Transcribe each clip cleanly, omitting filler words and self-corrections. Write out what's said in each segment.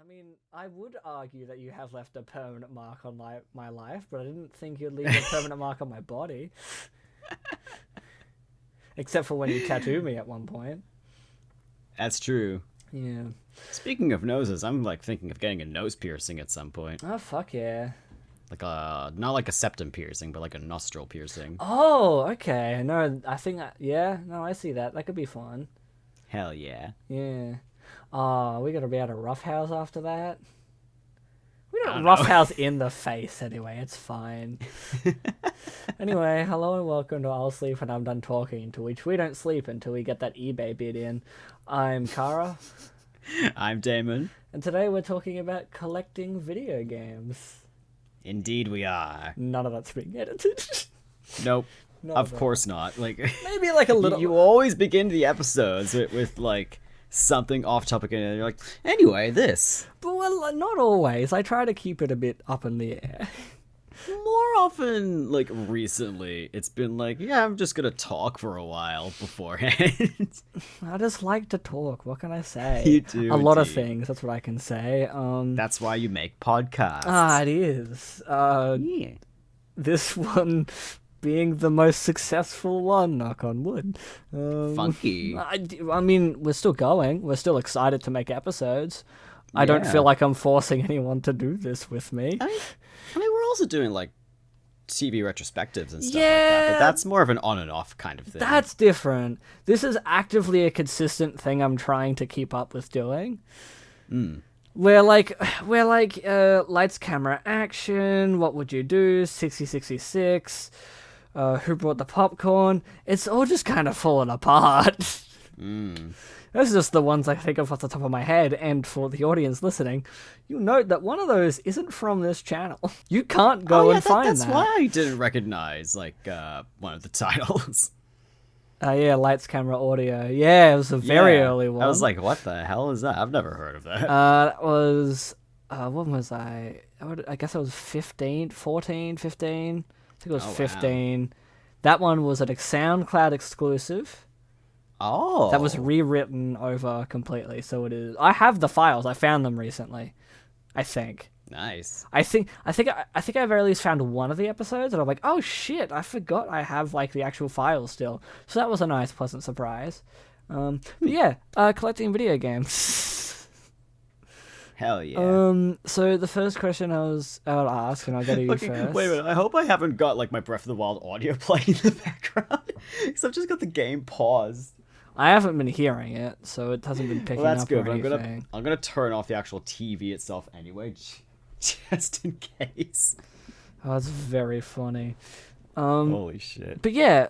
mean, I would argue that you have left a permanent mark on my life, but I didn't think you'd leave a permanent mark on my body. Except for when you tattooed me at one point. That's true. Yeah. Speaking of noses, I'm like thinking of getting a nose piercing at some point. Oh, fuck yeah. Like not like a septum piercing, but like a nostril piercing. Oh, okay. No, I think, yeah, no, I see that. That could be fun. Hell yeah. Yeah. Oh, we gotta be able to roughhouse after that. We I don't don't know. roughhouse in the face anyway, it's fine. Anyway, hello and welcome to I'll Sleep When I'm Done Talking, to which we don't sleep until we get that eBay bid in. I'm Cara, I'm Damon. and today we're talking about collecting video games. Indeed we are. None of that's being edited. Nope. None Of it. course not. Like Maybe like a little... you always begin the episodes with like something off topic and you're like, anyway, this. But well, not always. I try to keep it a bit up in the air. More often, like recently, it's been like, yeah, I'm just gonna talk for a while beforehand. I just like to talk. What can I say? You do, a lot of indeed. things. That's what I can say. That's why you make podcasts. It is. Yeah. This one being the most successful one. Knock on wood. Funky. I mean, we're still going. We're still excited to make episodes. I don't Yeah. feel like I'm forcing anyone to do this with me. I mean, we're also doing like TV retrospectives and stuff like Yeah. that, but that's more of an on and off kind of thing. That's different. This is actively a consistent thing I'm trying to keep up with doing. We're like lights, camera, action. What would you do? 6066. Who brought the popcorn? It's all just kind of falling apart. Those are just the ones I think of off the top of my head, and for the audience listening, you'll note that one of those isn't from this channel. You can't go and find that's that. why I didn't recognize like one of the titles. Yeah, lights, camera, audio. Yeah, it was a very Yeah. early one. I was like, what the hell is that? I've never heard of that. That was, when was I? I guess I was 15, 14, 15. I think it was Oh, wow. 15. That one was a SoundCloud exclusive. Oh. That was rewritten over completely. So it is. I have the files. I found them recently. I think. nice. I think I very least found one of the episodes, and I'm like, oh shit, I forgot I have like the actual files still. So that was a nice, pleasant surprise. But yeah, collecting video games. Hell yeah. So the first question I'll ask, and I'll go to you Fucking- first. wait a minute, I hope I haven't got like my Breath of the Wild audio playing in the background. Because I've just got the game paused. I haven't been hearing it, so it hasn't been picking Well, that's up good, or but anything. I'm gonna turn off the actual TV itself anyway, just in case. Oh, that's very funny. Holy shit. But yeah,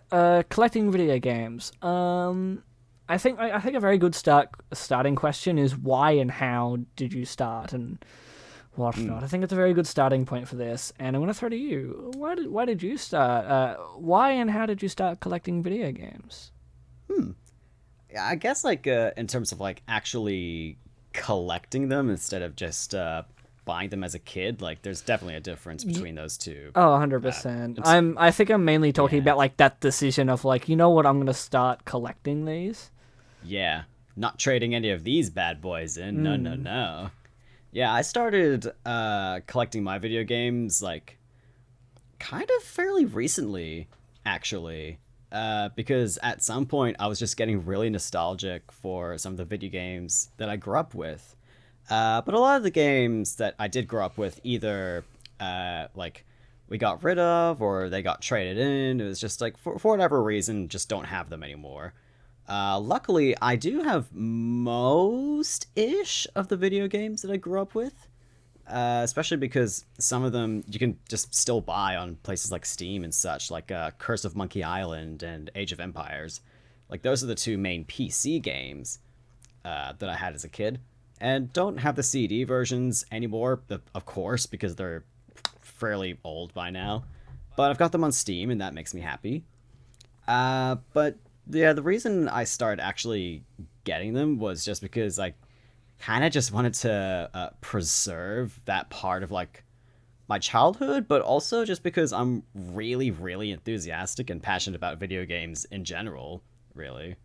collecting video games. I think a very good starting question is why and how did you start and whatnot. I think it's a very good starting point for this, and I'm gonna throw to you. Why did you start? Why and how did you start collecting video games? Yeah, I guess like in terms of like actually collecting them instead of just buying them as a kid, like there's definitely a difference between those two. Oh, 100%. I think I'm mainly talking yeah. about like that decision of like, you know what, I'm gonna start collecting these. Yeah, not trading any of these bad boys in. No. Yeah, I started collecting my video games like kind of fairly recently, actually. Because at some point I was just getting really nostalgic for some of the video games that I grew up with. But a lot of the games that I did grow up with either like we got rid of or they got traded in. It was just like for whatever reason, just don't have them anymore. Luckily, I do have most-ish of the video games that I grew up with. Especially because some of them you can just still buy on places like Steam and such, like Curse of Monkey Island and Age of Empires. Like those are the two main PC games that I had as a kid, and don't have the CD versions anymore, of course, because they're fairly old by now. But I've got them on Steam, and that makes me happy. But yeah, the reason I started actually getting them was just because I kind of just wanted to preserve that part of like my childhood, but also just because I'm really, really enthusiastic and passionate about video games in general, really.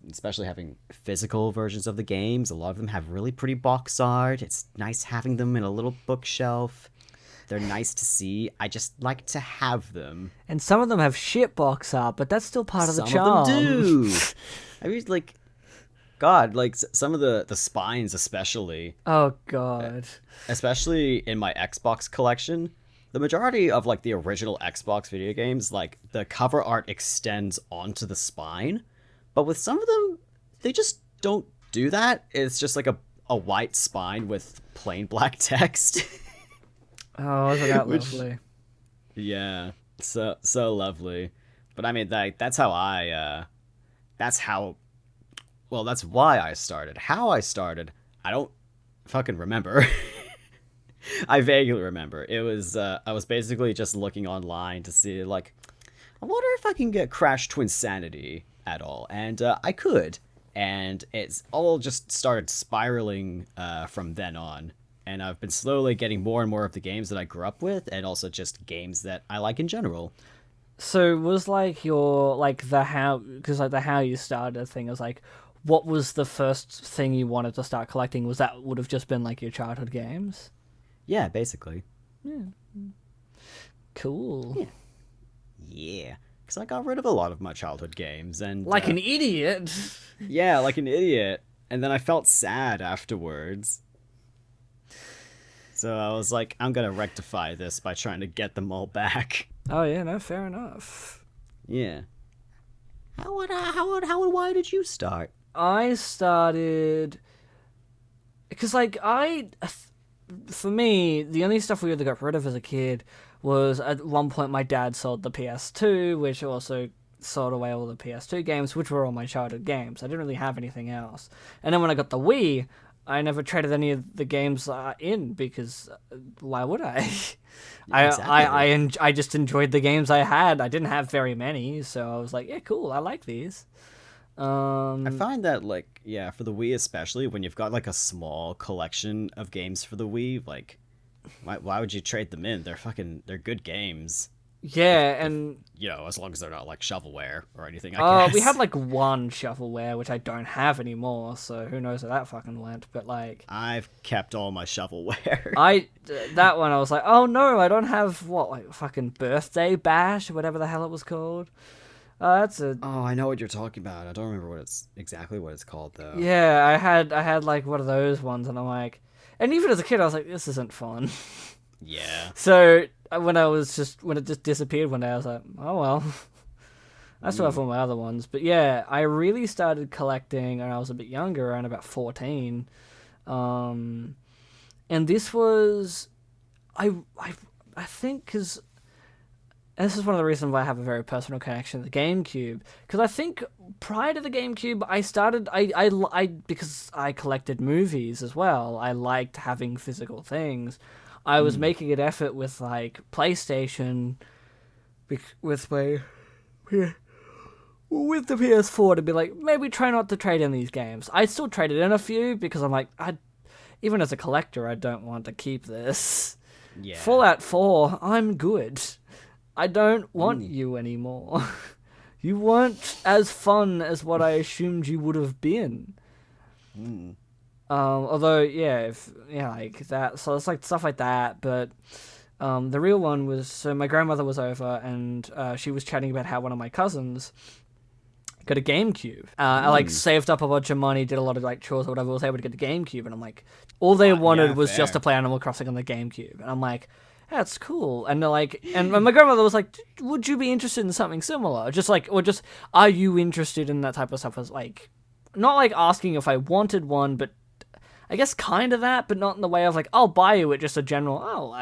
Especially having physical versions of the games. A lot of them have really pretty box art. It's nice having them in a little bookshelf. They're nice to see. I just like to have them. And some of them have shit box art, but that's still part of the charm. Some of them do. I mean, like, God, like some of the spines especially. Oh, God. Especially in my Xbox collection. The majority of, like, the original Xbox video games, like, the cover art extends onto the spine. But with some of them, they just don't do that. It's just like a white spine with plain black text. Oh, isn't that lovely? Yeah, so lovely. But I mean, that's why I started. How I started, I don't fucking remember. I vaguely remember. It was I was basically just looking online to see, like, I wonder if I can get Crash Twinsanity at all, and I could, and it's all just started spiraling from then on, and I've been slowly getting more and more of the games that I grew up with, and also just games that I like in general. So was like your like the how because like the how you started thing was like what was the first thing you wanted to start collecting? Was that would have just been like your childhood games? Yeah, basically. Yeah. Cool. Yeah. Because I got rid of a lot of my childhood games, and like an idiot. Yeah, like an idiot. And then I felt sad afterwards. So I was like, I'm gonna rectify this by trying to get them all back. Oh yeah, no, fair enough. Yeah. How and why did you start? I started because for me, the only stuff we really got rid of as a kid was at one point my dad sold the PS2, which also sold away all the PS2 games, which were all my childhood games. I didn't really have anything else. And then when I got the Wii, I never traded any of the games in because why would I? Exactly. I just enjoyed the games I had. I didn't have very many, so I was like, yeah, cool, I like these. I find that, like, yeah, for the Wii especially, when you've got, like, a small collection of games for the Wii, like, why would you trade them in? They're good games. Yeah, and you know, as long as they're not like shovelware or anything, I guess. we had like one shovelware, which I don't have anymore, so who knows where that fucking went, but like I've kept all my shovelware. That one I was like, oh no, I don't have what, like fucking Birthday Bash or whatever the hell it was called. That's a Oh, I know what you're talking about. I don't remember exactly what it's called though. Yeah, I had like one of those ones, and I'm like, and even as a kid I was like, this isn't fun. Yeah. So when it just disappeared one day, I was like, oh well. I still have all my other ones, but yeah, I really started collecting when I was a bit younger, around about 14. And this was, I think, because this is one of the reasons why I have a very personal connection to the GameCube. Because I think prior to the GameCube, I started, because I collected movies as well. I liked having physical things. I was making an effort with like PlayStation, with the PS4 to be like, maybe try not to trade in these games. I still traded in a few because I'm like, even as a collector, I don't want to keep this. Yeah. Fallout 4, I'm good. I don't want you anymore. You weren't as fun as what I assumed you would have been. Although, like that. So it's like stuff like that. But the real one was, so my grandmother was over, and she was chatting about how one of my cousins got a GameCube. I like saved up a bunch of money, did a lot of like chores or whatever, was able to get the GameCube, and I'm like, all they wanted was just to play Animal Crossing on the GameCube, and I'm like, that's cool. And they're like, and my grandmother was like, would you be interested in something similar? Just like, or just, are you interested in that type of stuff? I was like, not like asking if I wanted one, but I guess kind of that, but not in the way of like, I'll buy you it, just a general,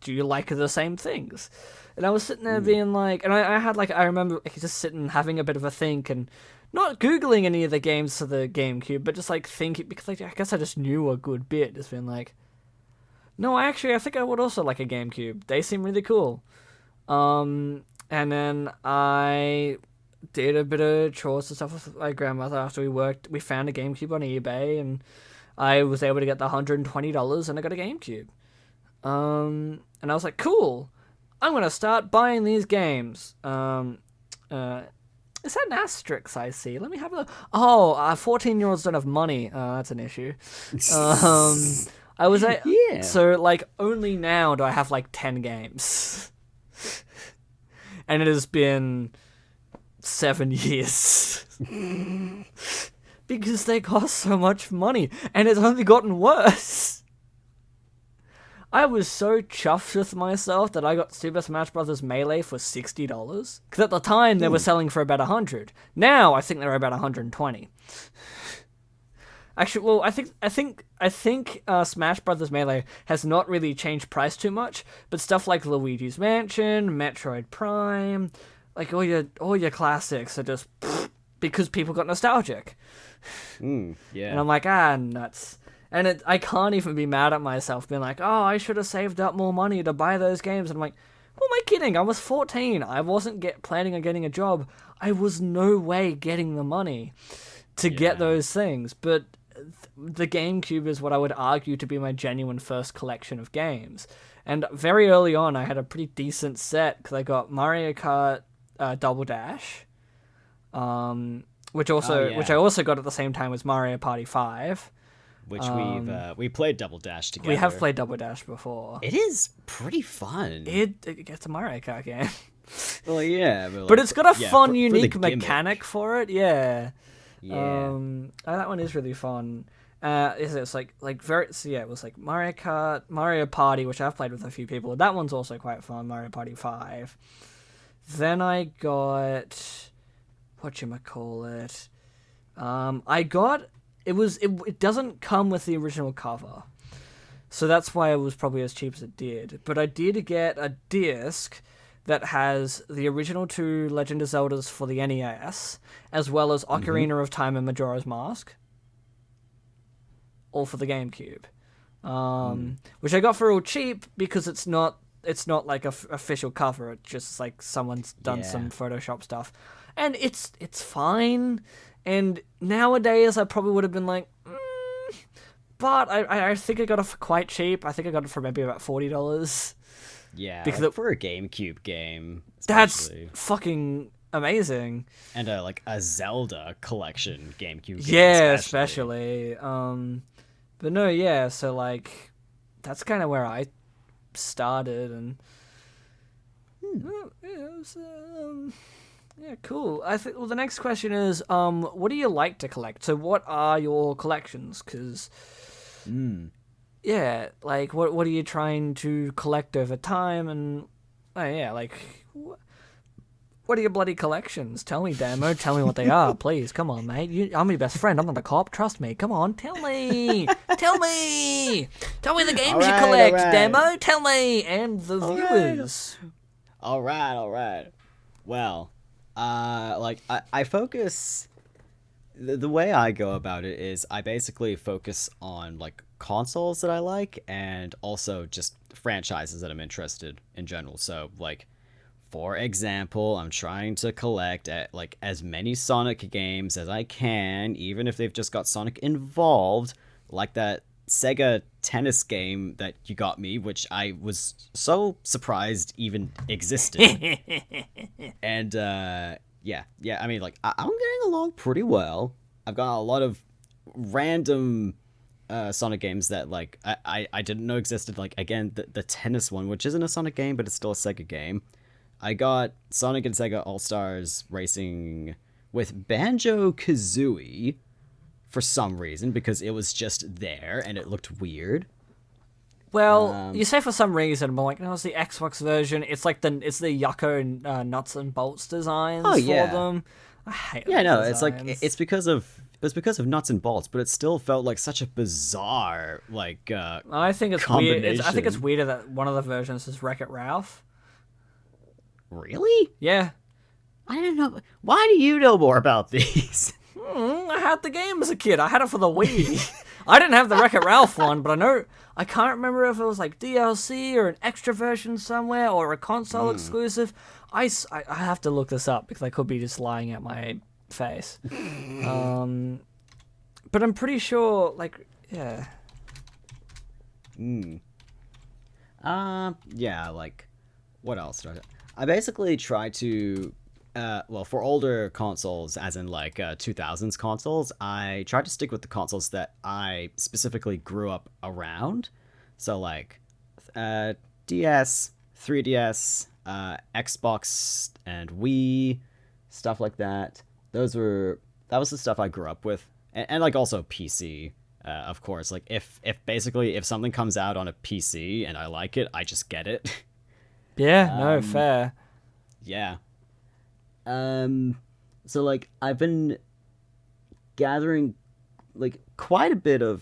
do you like the same things? And I was sitting there being like, and I had like, I remember just sitting having a bit of a think and not Googling any of the games for the GameCube, but just like thinking, because like, I guess I just knew a good bit, just being like, no, I think I would also like a GameCube. They seem really cool. And then I did a bit of chores and stuff with my grandmother after we found a GameCube on eBay, and I was able to get the $120 and I got a GameCube. And I was like, cool, I'm going to start buying these games. Is that an asterisk I see? Let me have a... Oh, 14-year-olds don't have money. That's an issue. I was at... Yeah. So, like, only now do I have, like, 10 games. And it has been 7 years. Because they cost so much money. And it's only gotten worse. I was so chuffed with myself that I got Super Smash Bros. Melee for $60. Because at the time, they were selling for about $100. Now, I think they're about $120. Actually, well, I think Smash Bros. Melee has not really changed price too much, but stuff like Luigi's Mansion, Metroid Prime, like all your classics are just because people got nostalgic. Yeah. And I'm like, nuts. And I can't even be mad at myself, being like, oh, I should have saved up more money to buy those games. And I'm like, who am I kidding? I was 14. I wasn't planning on getting a job. I was no way getting the money to get those things. But the GameCube is what I would argue to be my genuine first collection of games. And very early on, I had a pretty decent set because I got Mario Kart Double Dash, which I also got at the same time as Mario Party 5. Which we played Double Dash together. We have played Double Dash before. It is pretty fun. It gets a Mario Kart game. Well, yeah, but it's got a fun, unique for mechanic for it. Yeah. Yeah. That one is really fun. It's like very. So yeah, it was like Mario Kart, Mario Party, which I've played with a few people. That one's also quite fun. Mario Party 5. Then I got whatchamacallit. I got. It doesn't come with the original cover. So that's why it was probably as cheap as it did. But I did get a disc that has the original 2 Legend of Zeldas for the NES, as well as Ocarina of Time and Majora's Mask. All for the GameCube. Which I got for real cheap because it's not like a official cover. It's just like someone's done some Photoshop stuff. And it's fine. And nowadays, I probably would have been like, but I think I got it for quite cheap. I think I got it for maybe about $40. Yeah, because for a GameCube game, especially. That's fucking amazing. And a Zelda collection GameCube game, yeah, especially. But no, yeah. So like, that's kind of where I started, and yeah, cool. I think. Well, the next question is, what do you like to collect? So, what are your collections? Because, yeah, like, what are you trying to collect over time? And, what are your bloody collections? Tell me, Damo. Tell me what they are, please. Come on, mate. I'm your best friend. I'm not a cop. Trust me. Come on, tell me. Tell me the games you collect, Damo. Tell me, and the viewers. All right. Well. I focus. The way I go about it is I basically focus on like consoles that I like and also just franchises that I'm interested in general. So like, for example, I'm trying to collect as many Sonic games as I can, even if they've just got Sonic involved, like that Sega tennis game that you got me, which I was so surprised even existed. And yeah, I mean, like, I'm getting along pretty well. I've got a lot of random Sonic games that like I didn't know existed. Like, again, the tennis one, which isn't a Sonic game, but it's still a Sega game. I got Sonic and Sega All-Stars Racing with Banjo-Kazooie for some reason, because it was just there and it looked weird. Well, you say for some reason, but like, no, it's the Xbox version. It's like it's the Yucko nuts and bolts designs for them. I hate those designs. It's like it's because of nuts and bolts, but it still felt like such a bizarre I think it's weird. I think it's weirder that one of the versions is Wreck-It Ralph. Really? Yeah. I didn't know. Why do you know more about these? I had the game as a kid. I had it for the Wii. I didn't have the Wreck-It Ralph one, but I can't remember if it was like DLC or an extra version somewhere or a console exclusive. I have to look this up because I could be just lying at my face. But I'm pretty sure, like, yeah. Yeah, like, what else do I basically try to well, for older consoles, as in like 2000s consoles, I tried to stick with the consoles that I specifically grew up around. So like DS, 3DS, Xbox, and Wii, stuff like that. That was the stuff I grew up with, and like also PC. Of course, like if something comes out on a PC and I like it, I just get it. Yeah, no, fair. Yeah. So like I've been gathering like quite a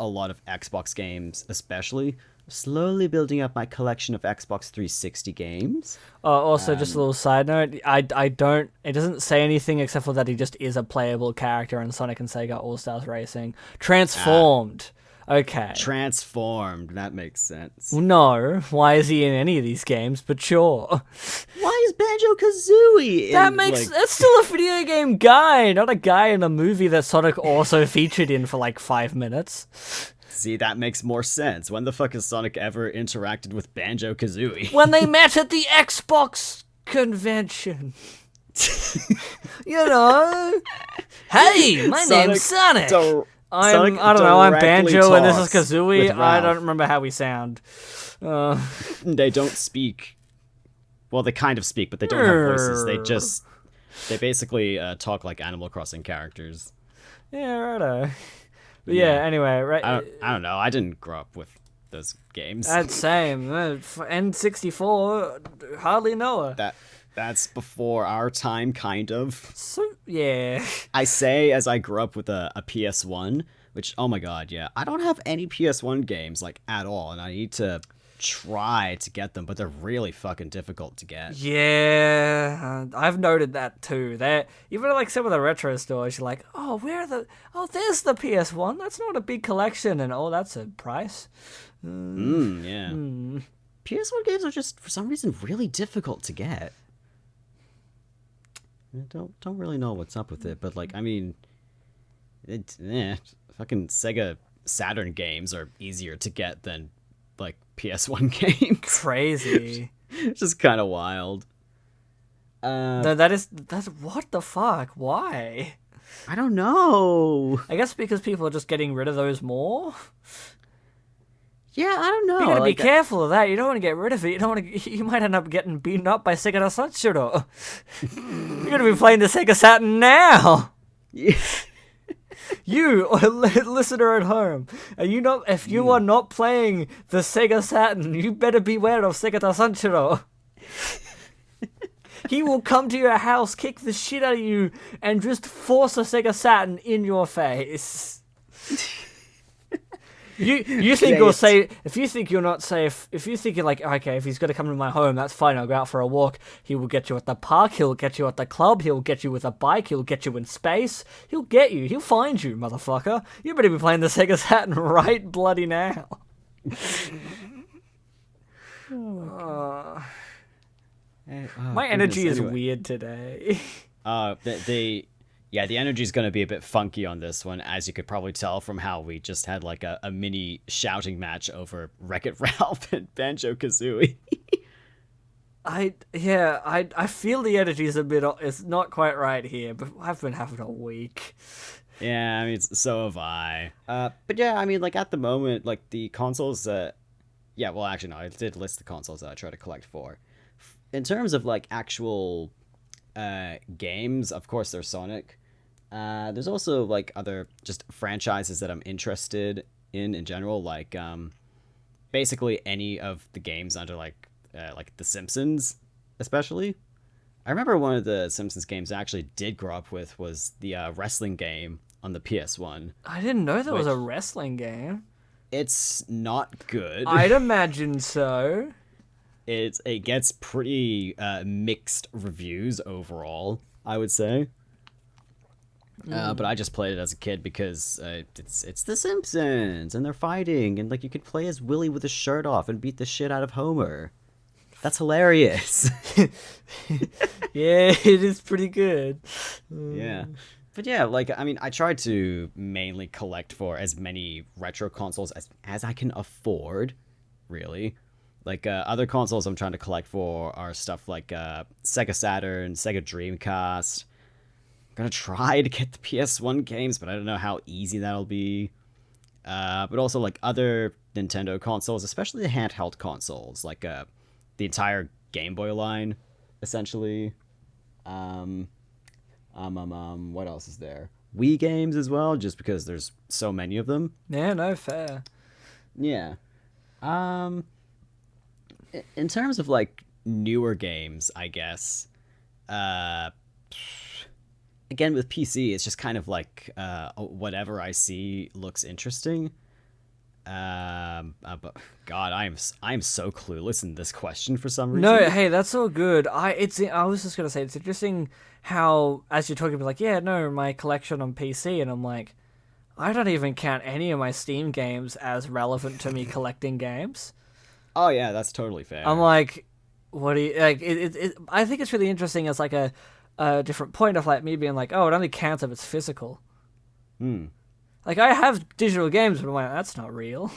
lot of Xbox games, especially slowly building up my collection of Xbox 360 games. Also, just a little side note, I don't, it doesn't say anything except for that he just is a playable character in Sonic and Sega All-Stars Racing. Transformed. Okay. Transformed, that makes sense. No, why is he in any of these games? But sure. Why is Banjo-Kazooie That's still a video game guy, not a guy in a movie that Sonic also featured in for like 5 minutes. See, that makes more sense. When the fuck has Sonic ever interacted with Banjo-Kazooie? When they met at the Xbox convention. You know? Hey, my name's Sonic! I don't know, I'm Banjo and this is Kazooie. I don't remember how we sound. They don't speak. Well, they kind of speak, but they don't have voices. They basically talk like Animal Crossing characters. Yeah, righto. But yeah, anyway, right. I don't know. I didn't grow up with those games. That's same. N64, hardly know her. That's before our time, kind of. So, yeah. I say as I grew up with a PS1, which, oh my god, yeah. I don't have any PS1 games, like, at all, and I need to try to get them, but they're really fucking difficult to get. Yeah, I've noted that too. Even like some of the retro stores, you're like, there's the PS1. That's not a big collection, and that's a price. Yeah. PS1 games are just, for some reason, really difficult to get. I don't really know what's up with it, but like, I mean, fucking Sega Saturn games are easier to get than like PS1 games. Crazy. It's just kind of wild. That's what the fuck? Why? I don't know. I guess because people are just getting rid of those more. Yeah, I don't know. You gotta be careful of that. You don't want to get rid of it. You might end up getting beaten up by Sega Sanshiro. You're gonna be playing the Sega Saturn now. Yeah. You, listener at home, if you are not playing the Sega Saturn, you better beware of Sega Sanshiro. He will come to your house, kick the shit out of you, and just force a Sega Saturn in your face. You think you're safe. If you think you're not safe, if you think you're like, okay, if he's going to come to my home, that's fine, I'll go out for a walk. He will get you at the park, he'll get you at the club, he'll get you with a bike, he'll get you in space, he'll get you, he'll find you, motherfucker. You better be playing the Sega Saturn right bloody now. My energy is weird today. The energy is going to be a bit funky on this one, as you could probably tell from how we just had like a mini shouting match over Wreck-It Ralph and Banjo-Kazooie. I feel the energy is it's not quite right here, but I've been having a week. Yeah, I mean, so have I. But yeah, I mean, like at the moment, like the consoles, I did list the consoles that I try to collect for. In terms of like actual games, of course there's Sonic. There's also like other just franchises that I'm interested in general, like basically any of the games under like The Simpsons, especially. I remember one of the Simpsons games I actually did grow up with was the wrestling game on the PS1. I didn't know there was a wrestling game. It's not good. I'd imagine so. It gets pretty mixed reviews overall, I would say. But I just played it as a kid because it's The Simpsons and they're fighting and like you could play as Willie with his shirt off and beat the shit out of Homer. That's hilarious. Yeah, it is pretty good. Yeah. But yeah, like, I mean, I tried to mainly collect for as many retro consoles as I can afford, really. Like other consoles I'm trying to collect for are stuff like Sega Saturn, Sega Dreamcast. I'm gonna try to get the PS1 games, but I don't know how easy that'll be. But also like other Nintendo consoles, especially the handheld consoles, like the entire Game Boy line, essentially. What else is there? Wii games as well, just because there's so many of them. Yeah, no, fair. Yeah. In terms of like newer games, I guess. Again with PC, it's just kind of like whatever I see looks interesting. But God, I am so clueless in this question for some reason. No, hey, that's all good. I was just gonna say it's interesting how as you're talking about like, yeah, no, my collection on PC, and I'm like, I don't even count any of my Steam games as relevant to me collecting games. Oh yeah, that's totally fair. I'm like, what do you like? I think it's really interesting as like a different point of like me being like, oh, it only counts if it's physical. Like I have digital games, but I'm like, that's not real.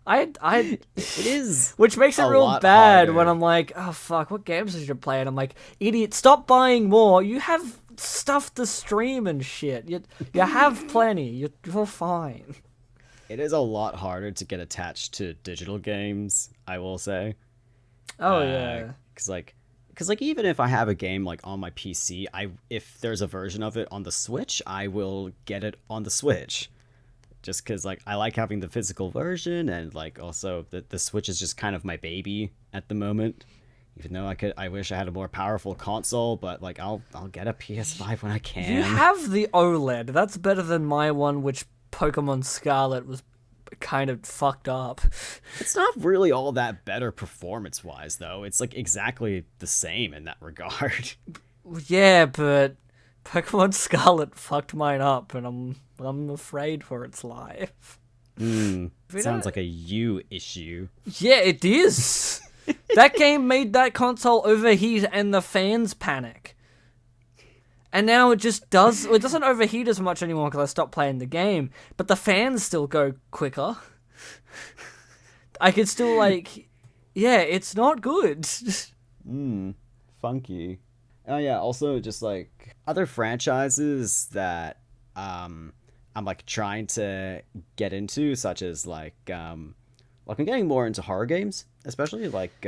It is, which makes it real bad when I'm like, oh fuck, what games did you play? And I'm like, idiot, stop buying more. You have stuff to stream and shit. You have plenty. You're fine. It is a lot harder to get attached to digital games, I will say. Oh yeah. Because even if I have a game like on my PC, if there's a version of it on the Switch, I will get it on the Switch. Just because like I like having the physical version, and like also the Switch is just kind of my baby at the moment. Even though I wish I had a more powerful console, but like I'll get a PS5 when I can. You have the OLED. That's better than my one, which Pokemon Scarlet was kind of fucked up. It's not really all that better performance-wise, though. It's like exactly the same in that regard. Yeah, but Pokemon Scarlet fucked mine up, and I'm afraid for its life. Sounds like a you issue. Yeah, it is. That game made that console overheat and the fans panic. And now it just does... It doesn't overheat as much anymore because I stopped playing the game, but the fans still go quicker. I could still, like... Yeah, it's not good. Funky. Oh, yeah, also just, like, other franchises that I'm, like, trying to get into, such as, like I'm getting more into horror games, especially, like,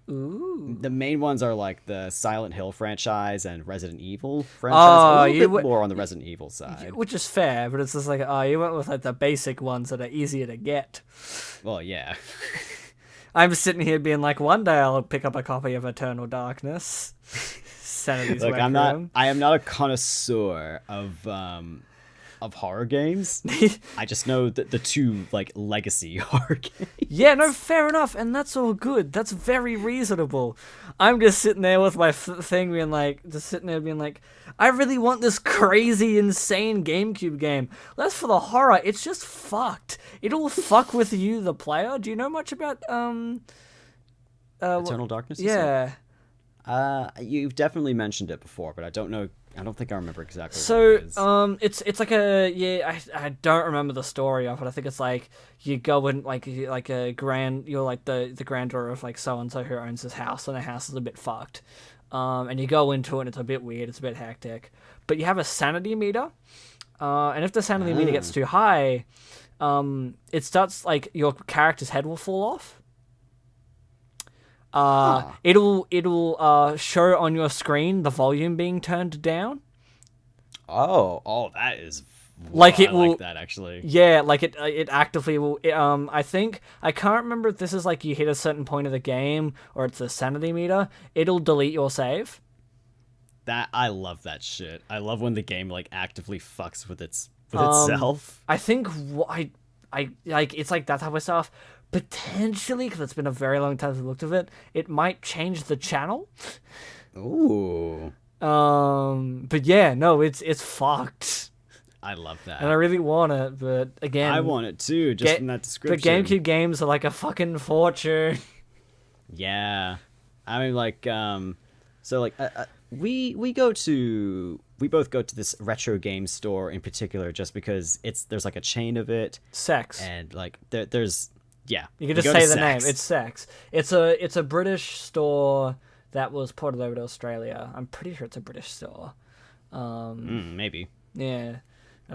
Ooh. The main ones are like the Silent Hill franchise and Resident Evil franchise. A little bit more on the Resident Evil side. Which is fair, but it's just like, oh, you went with like the basic ones that are easier to get. Well, yeah. I'm sitting here being like, one day I'll pick up a copy of Eternal Darkness. Sanity's Look, Requiem. I am not a connoisseur of horror games. I just know the two like legacy horror games. Yeah, no, fair enough, and that's all good. That's very reasonable. I'm just sitting there with my thing being like, I really want this crazy, insane GameCube game. That's for the horror. It's just fucked. It'll fuck with you, the player. Do you know much about Eternal Darkness? Yeah. You've definitely mentioned it before, but I don't know. I don't think I remember exactly. So, what it is. it's like I don't remember the story of it. I think it's like you go in you're like the granddaughter of like so and so who owns this house, and the house is a bit fucked. And you go into it, and it's a bit weird, it's a bit hectic. But you have a sanity meter, and if the sanity meter gets too high, it starts like your character's head will fall off. It'll show on your screen the volume being turned down. Oh, that is like it I will. like that actually. Yeah, like it actively will. I think I can't remember if this is like you hit a certain point of the game or it's a sanity meter. It'll delete your save. That I love that shit. I love when the game like actively fucks with itself. I think I like it's like that type of stuff. Potentially, because it's been a very long time since I looked at it, it might change the channel. Ooh. But yeah, no, it's fucked. I love that. And I really want it, but again... I want it too, just from that description. The GameCube games are like a fucking fortune. Yeah. I mean, like, so, like, we both go to this retro game store in particular just because there's, like, a chain of it. Sex. And, like, there's... Yeah. You can just say the name. It's Sex. It's a British store that was ported over to Australia. I'm pretty sure it's a British store. Maybe. Yeah.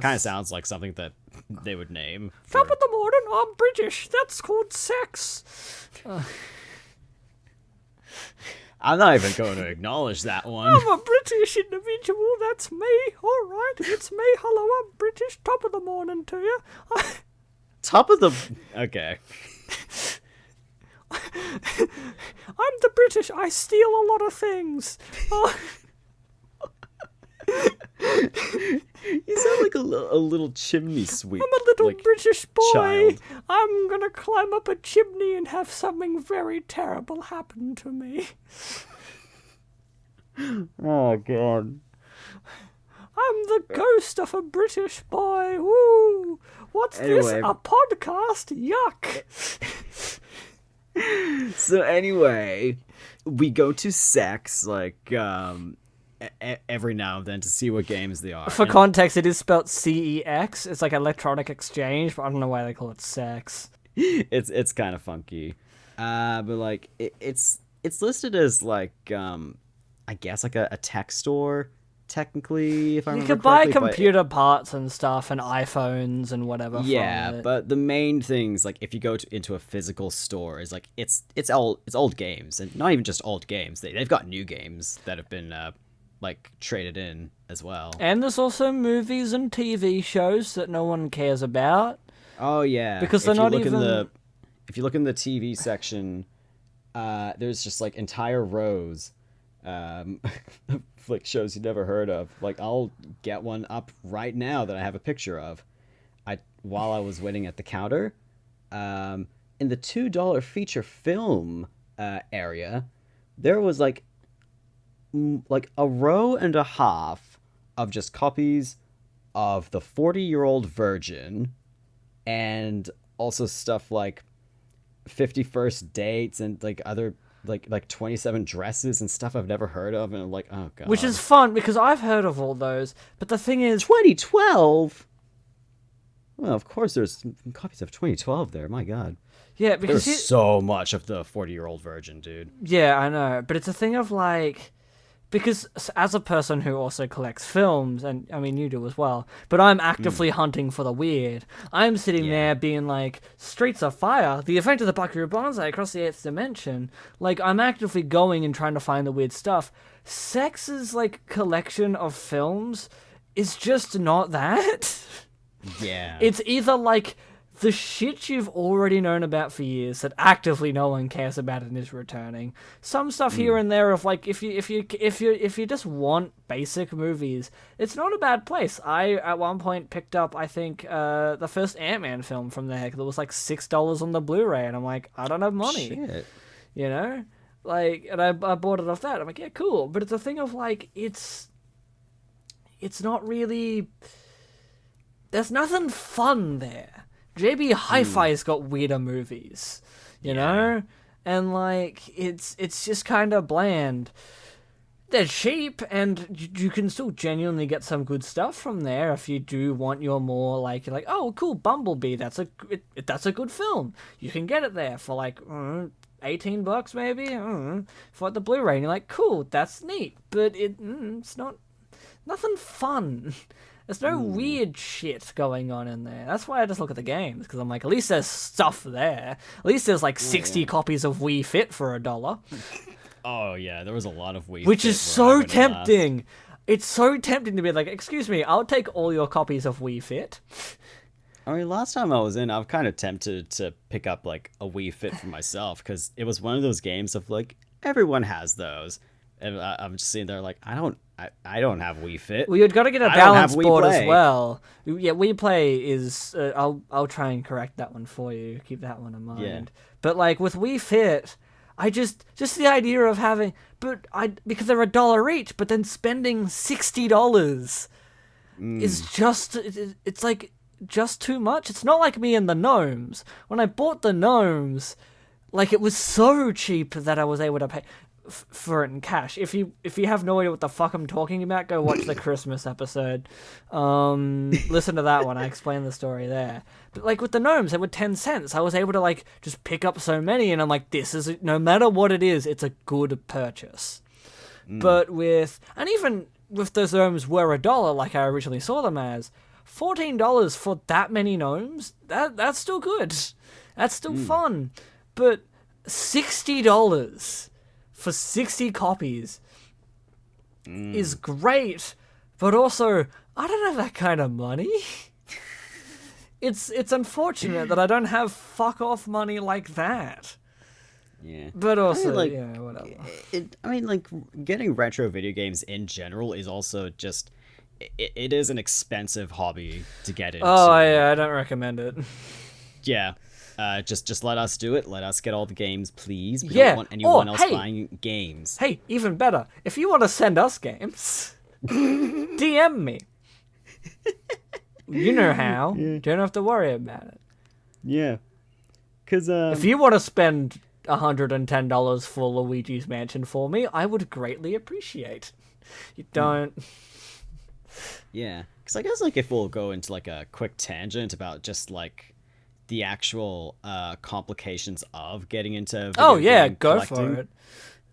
Kind of sounds like something that they would name. Top of the morning, I'm British. That's called Sex. I'm not even going to acknowledge that one. I'm a British individual. That's me. All right, it's me. Hello, I'm British. Top of the morning to you. Top of the... Okay. I'm the British. I steal a lot of things. You sound like a little chimney sweep. I'm a little British boy. Child. I'm gonna climb up a chimney and have something very terrible happen to me. Oh, God. I'm the ghost of a British boy. Woo! What's this? A podcast? Yuck! So anyway, we go to Sex, like, every now and then to see what games they are. For context, it is spelled CEX. It's like electronic exchange, but I don't know why they call it Sex. It's kind of funky. But, like, it's listed as, like, I guess, like, a tech store, technically, if I remember correctly. You could buy computer parts and stuff and iPhones and whatever. Yeah, from it. but the main things, like, if you go into a physical store, is like it's old games, and not even just old games. They've got new games that have been like traded in as well. And there's also movies and TV shows that no one cares about. Oh yeah, because they're not even. If you look in the TV section, there's just like entire rows. Like shows you never heard of. Like, I'll get one up right now that I have a picture of. While I was waiting at the counter, in the $2 feature film area, there was like a row and a half of just copies of the 40-Year-Old Virgin, and also stuff like 51st Dates and like other like 27 Dresses and stuff I've never heard of, and I'm like, oh god. Which is fun because I've heard of all those, but the thing is, 2012. Well, of course there's copies of 2012 there. My god. Yeah, because there's so much of the 40-Year-Old Virgin, dude. Yeah, I know, but it's a thing of like, because as a person who also collects films, and I mean you do as well, but I'm actively hunting for the weird. I'm sitting there being like, Streets of Fire, the event of the Buckaroo Banzai across the 8th dimension. Like, I'm actively going and trying to find the weird stuff. Sex's like collection of films is just not that. Yeah. It's either like the shit you've already known about for years that actively no one cares about and is returning. Some stuff here and there of like, if you just want basic movies, it's not a bad place. I at one point picked up, I think, the first Ant-Man film from there. That was like $6 on the Blu-ray, and I'm like, I don't have money. Shit. You know, like, and I bought it off that. I'm like, yeah, cool. But it's a thing of like, it's not really. There's nothing fun there. JB Hi-Fi's got weirder movies, you know? And, like, it's just kind of bland. They're cheap, and you can still genuinely get some good stuff from there if you do want your more, like, you're like, oh, cool, Bumblebee, that's a good film. You can get it there for, like, $18 maybe, for the Blu-ray, and you're like, cool, that's neat, but it's not, nothing fun. There's no weird shit going on in there. That's why I just look at the games, because I'm like, at least there's stuff there. At least there's like 60 copies of Wii Fit for $1. Oh yeah, there was a lot of Wii Fit. Which is so tempting. It's so tempting to be like, excuse me, I'll take all your copies of Wii Fit. I mean, last time I was in, I was kind of tempted to pick up like a Wii Fit for myself, because it was one of those games of like, everyone has those. And I'm just sitting there like, I don't have Wii Fit. Well, you've got to get a balance board as well. Yeah, Wii Play is. I'll try and correct that one for you. Keep that one in mind. Yeah. But like with Wii Fit, I just the idea of having, because they're $1 each, but then spending $60 is just. It's like just too much. It's not like me and the gnomes. When I bought the gnomes, like it was so cheap that I was able to pay. for it in cash. If you have no idea what the fuck I'm talking about, go watch the Christmas episode. Listen to that one. I explain the story there. But like with the gnomes, they were 10 cents. I was able to like just pick up so many, and I'm like, this is, no matter what it is, it's a good purchase. But even with those gnomes were $1, like I originally saw them as, $14 for that many gnomes, that's still good. That's still fun. But $60 for 60 copies is great, but also I don't have that kind of money. It's unfortunate that I don't have fuck off money like that. Yeah. But also, whatever. Getting retro video games in general is also just, it is an expensive hobby to get into. Oh, yeah, I don't recommend it. Yeah. Just let us do it. Let us get all the games, please. We don't want anyone else buying games. Hey, even better. If you want to send us games, DM me. You know how. Yeah. Don't have to worry about it. Yeah. Because if you want to spend $110 for Luigi's Mansion for me, I would greatly appreciate. You don't. Yeah. Because I guess like if we'll go into like a quick tangent about just like the actual complications of getting into video game go collecting. for it.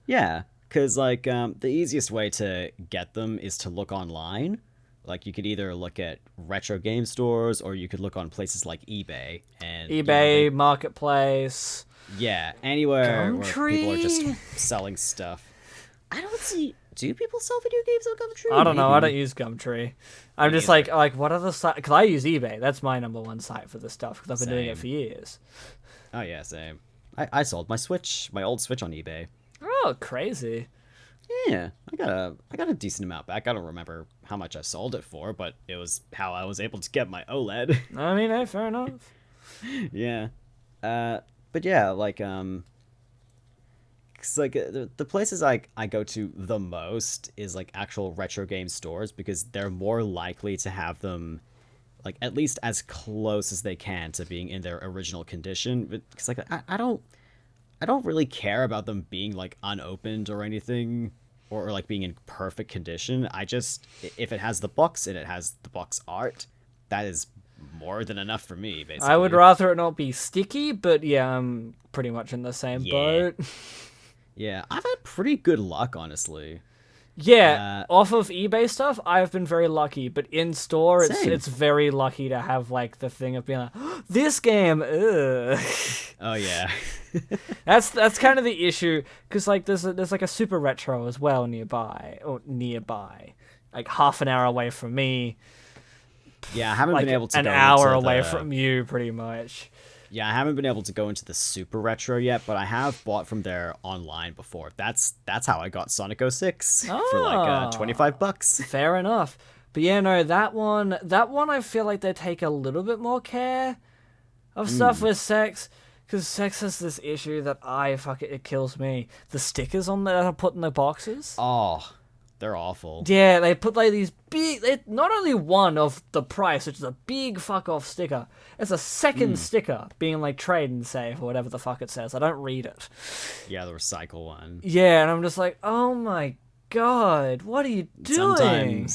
Yeah, because like the easiest way to get them is to look online. Like you could either look at retro game stores, or you could look on places like eBay and Marketplace. Yeah, anywhere Gumtree? where people are just selling stuff. I don't see. Do people sell video games on Gumtree? I don't know. I don't use Gumtree. I'm just like what other site? Because I use eBay. That's my number one site for this stuff, because I've been doing it for years. Oh yeah, same. I sold my old Switch on eBay. Oh, crazy. Yeah, I got a decent amount back. I don't remember how much I sold it for, but it was how I was able to get my OLED. I mean, hey, fair enough. Yeah. But yeah, like, cause like the places I go to the most is like actual retro game stores, because they're more likely to have them like at least as close as they can to being in their original condition. Because like I don't really care about them being like unopened or anything, or like being in perfect condition. I just, if it has the box and it has the box art, that is more than enough for me, basically. I would rather it not be sticky, but yeah, I'm pretty much in the same boat. Yeah, I've had pretty good luck, honestly. Yeah, off of eBay stuff, I've been very lucky, but in store, it's very lucky to have like the thing of being like, oh, this game, ugh. Oh yeah. That's kind of the issue, because like there's like a super retro as well nearby, like half an hour away from me. Yeah, I haven't like been able to an go hour away from you, pretty much. Yeah, I haven't been able to go into the super retro yet, but I have bought from there online before. That's how I got Sonic 06 for like $25. Fair enough. But yeah, no, that one I feel like they take a little bit more care of stuff with Sex, because Sex has this issue that it kills me. The stickers on that are put in the boxes. Oh, they're awful. Yeah, they put like these big, not only one of the price, which is a big fuck off sticker, it's a second sticker being like trade and save or whatever the fuck it says. I don't read it. Yeah, the recycle one. Yeah, and I'm just like, oh my god, what are you doing?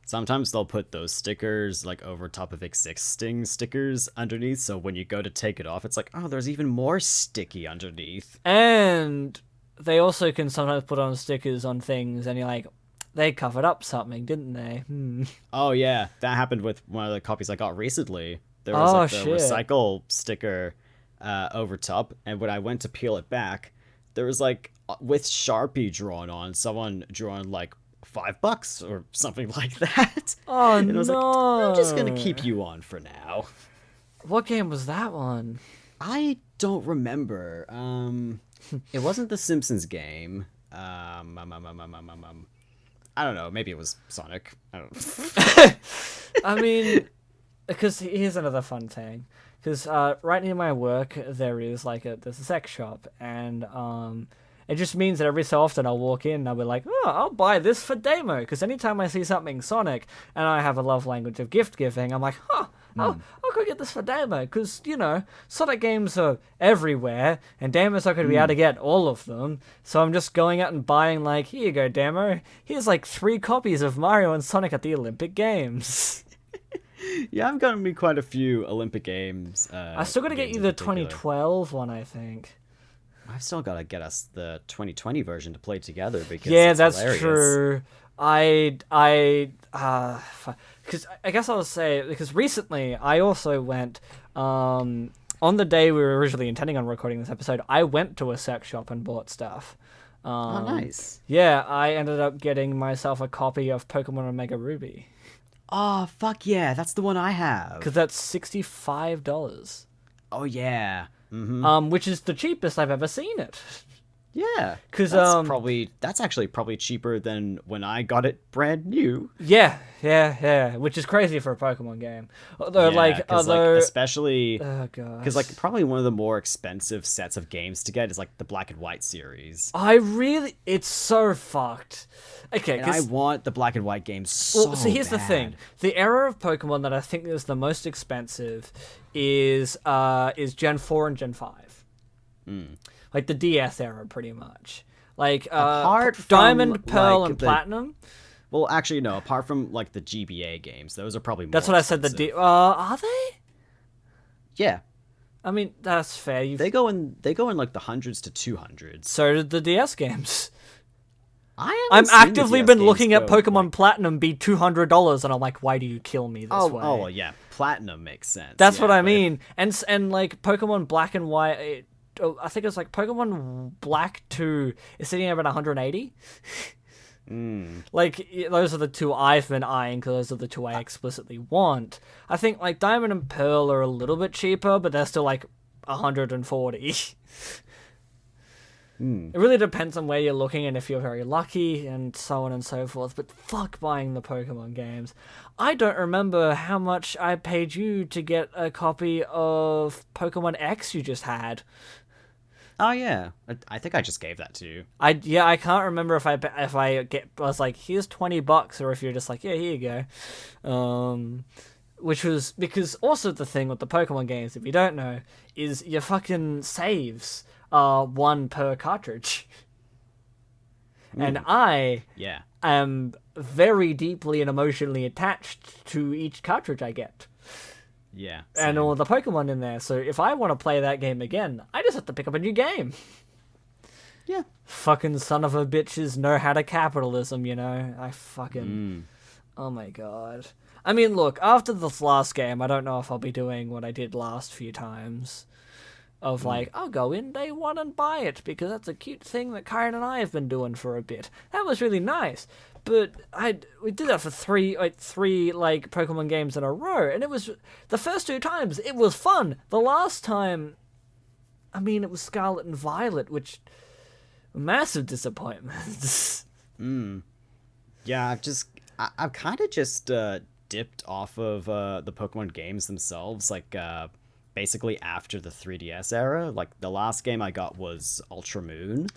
Sometimes they'll put those stickers like over top of existing stickers underneath, so when you go to take it off, it's like, oh, there's even more sticky underneath. And they also can sometimes put on stickers on things, and you're like, they covered up something, didn't they? Oh yeah, that happened with one of the copies I got recently. There was the recycle sticker over top, and when I went to peel it back, there was like with Sharpie drawn on, someone drawn like $5 or something like that. Oh and I was like, I'm just gonna keep you on for now. What game was that one? I don't remember. It wasn't the Simpsons game. I don't know. Maybe it was Sonic. I don't know. I mean, because here's another fun thing. Because right near my work, there's a sex shop, and it just means that every so often I'll walk in and I'll be like, oh, I'll buy this for Damo. Because anytime I see something Sonic and I have a love language of gift giving, I'm like, huh, I'll go get this for Damo, because, Sonic games are everywhere, and Damo's not going to be able to get all of them, so I'm just going out and buying, like, here you go, Damo, here's, like, 3 copies of Mario and Sonic at the Olympic Games. Yeah, I've gotten me quite a few Olympic Games. I still got to get you the 2012 one, I think. I've still got to get us the 2020 version to play together, because it's that's hilarious. True. Because I guess I'll say, because recently I also went, on the day we were originally intending on recording this episode, I went to a sex shop and bought stuff. Oh, nice. Yeah, I ended up getting myself a copy of Pokemon Omega Ruby. Oh, fuck yeah, that's the one I have. Because that's $65. Oh, yeah. Mm-hmm. Which is the cheapest I've ever seen it. Yeah, because that's actually probably cheaper than when I got it brand new. Yeah, which is crazy for a Pokemon game. Although, especially, oh god, because like probably one of the more expensive sets of games to get is like the Black and White series. It's so fucked. Okay, and I want the Black and White games so here's the thing: the era of Pokemon that I think is the most expensive is Gen 4 and Gen 5. Like the DS era, pretty much. Like apart from Diamond, Pearl, and Platinum. Well, actually, no. Apart from like the GBA games, those are probably more That's what expensive. I said. Are they? Yeah. I mean, that's fair. They go in like the hundreds to 200s. So did the DS games. I'm actively been looking at Pokemon Platinum be $200, and I'm like, why do you kill me this way? Oh, yeah. Platinum makes sense. That's what I mean. And like Pokemon Black and White. I think it's like Pokemon Black 2 is sitting at about 180. Like, those are the two I've been eyeing, because those are the two I explicitly want. I think, like, Diamond and Pearl are a little bit cheaper, but they're still, like, 140. It really depends on where you're looking and if you're very lucky and so on and so forth, but fuck buying the Pokemon games. I don't remember how much I paid you to get a copy of Pokemon X you just had. Oh yeah, I think I just gave that to you. I can't remember if I was like, here's $20, or if you're just like, yeah, here you go. Which was because also the thing with the Pokemon games, if you don't know, is your fucking saves are 1 per cartridge, and I am very deeply and emotionally attached to each cartridge I get. Yeah. Same. And all the Pokemon in there. So if I want to play that game again, I just have to pick up a new game. Yeah. Fucking son of a bitches know how to capitalism, I fucking... Oh my god. I mean, look, after this last game, I don't know if I'll be doing what I did last few times. Of like, I'll go in day 1 and buy it, because that's a cute thing that Karen and I have been doing for a bit. That was really nice. But we did that for three Pokemon games in a row, and it was the first 2 times it was fun. The last time, I mean, it was Scarlet and Violet, which massive disappointments. Yeah, I've kind of just dipped off of the Pokemon games themselves, like basically after the 3DS era. Like the last game I got was Ultra Moon.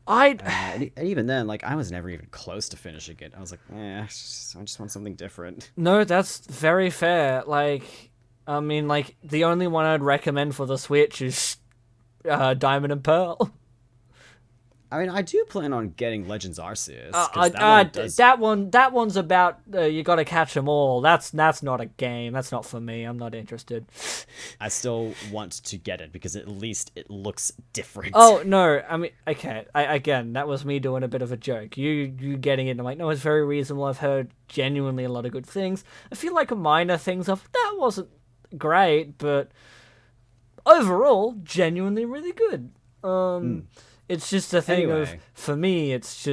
And even then, like, I was never even close to finishing it. I was like, I just want something different. No, that's very fair. Like, I mean, like, the only one I'd recommend for the Switch is Diamond and Pearl. I mean, I do plan on getting Legends Arceus. That one's about you got to catch them all. That's not a game. That's not for me. I'm not interested. I still want to get it because at least it looks different. Oh no, I mean, okay. Again, that was me doing a bit of a joke. You getting it? I'm like, no, it's very reasonable. I've heard genuinely a lot of good things. I feel like minor things of that wasn't great, but overall, genuinely really good. It's just a thing of, for me, it's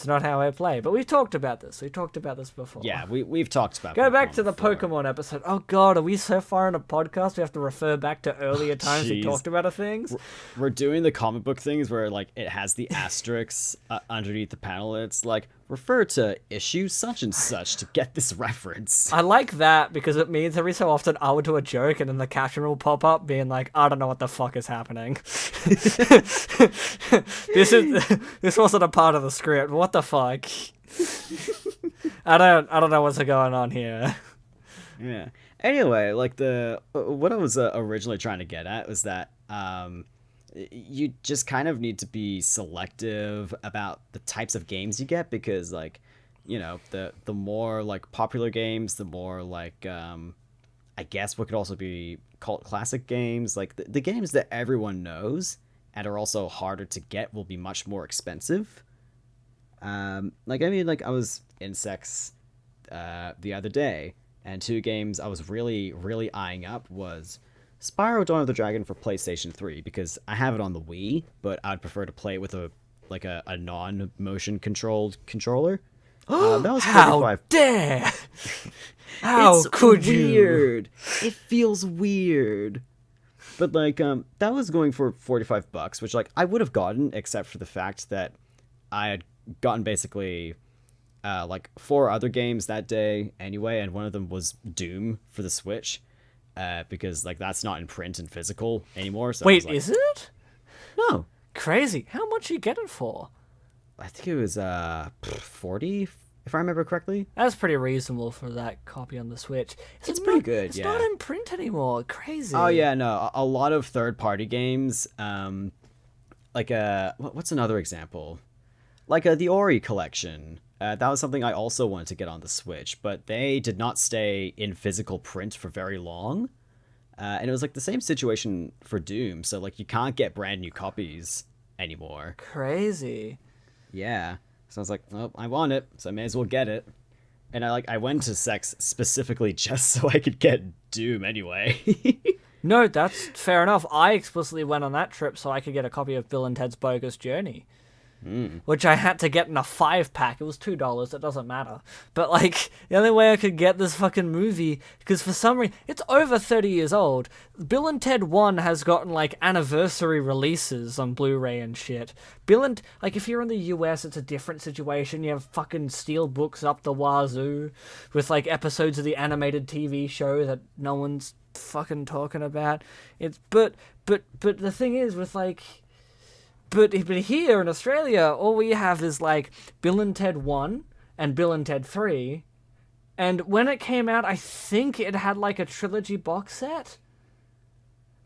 not how I play. But we've talked about this. We've talked about this before. Yeah, we've talked about Go back to the Pokemon episode. Oh, God, are we so far in a podcast we have to refer back to earlier times we talked about things? We're doing the comic book things where, like, it has the asterisks underneath the panel. It's like, refer to issue such and such to get this reference. I like that because it means every so often I would do a joke and then the caption will pop up being like, I don't know what the fuck is happening. This wasn't a part of the script. What the fuck? I don't know what's going on here. Yeah. Anyway, like the what I was originally trying to get at was that you just kind of need to be selective about the types of games you get because like the more like popular games, the more like I guess what could also be cult classic games, like the games that everyone knows and are also harder to get will be much more expensive. Like I mean, like I was in Sex the other day, and two games I was really eyeing up was Spyro Dawn of the Dragon for PlayStation 3 because I have it on the Wii, but I'd prefer to play it with a non-motion controlled controller. That was How 45. dare! How It's could weird. It feels weird. But like that was going for $45, which like I would have gotten except for the fact that I had gotten basically like 4 other games that day anyway, and one of them was Doom for the Switch. Because like that's not in print and physical anymore. So Wait, like, is it? no. Crazy. How much you get it for? I think it was 40 if I remember correctly. That's pretty reasonable for that copy on the Switch. It's pretty good, It's yeah. not in print anymore. Crazy. Oh yeah, no. A lot of third-party games like what's another example? Like the Ori collection. That was something I also wanted to get on the Switch, but they did not stay in physical print for very long. And it was like the same situation for Doom, so like you can't get brand new copies anymore. Crazy. Yeah. So I was like, well, I want it, so I may as well get it. And I went to Sex specifically just so I could get Doom anyway. No, that's fair enough. I explicitly went on that trip so I could get a copy of Bill and Ted's Bogus Journey. Which I had to get in a 5-pack. It was $2. It doesn't matter. But like the only way I could get this fucking movie, because for some reason it's over 30 years old. Bill and Ted 1 has gotten like anniversary releases on Blu-ray and shit. Like if you're in the US, it's a different situation. You have fucking steel books up the wazoo with like episodes of the animated TV show that no one's fucking talking about. But the thing is with like. But here in Australia, all we have is like Bill and Ted 1 and Bill and Ted 3. And when it came out, I think it had like a trilogy box set.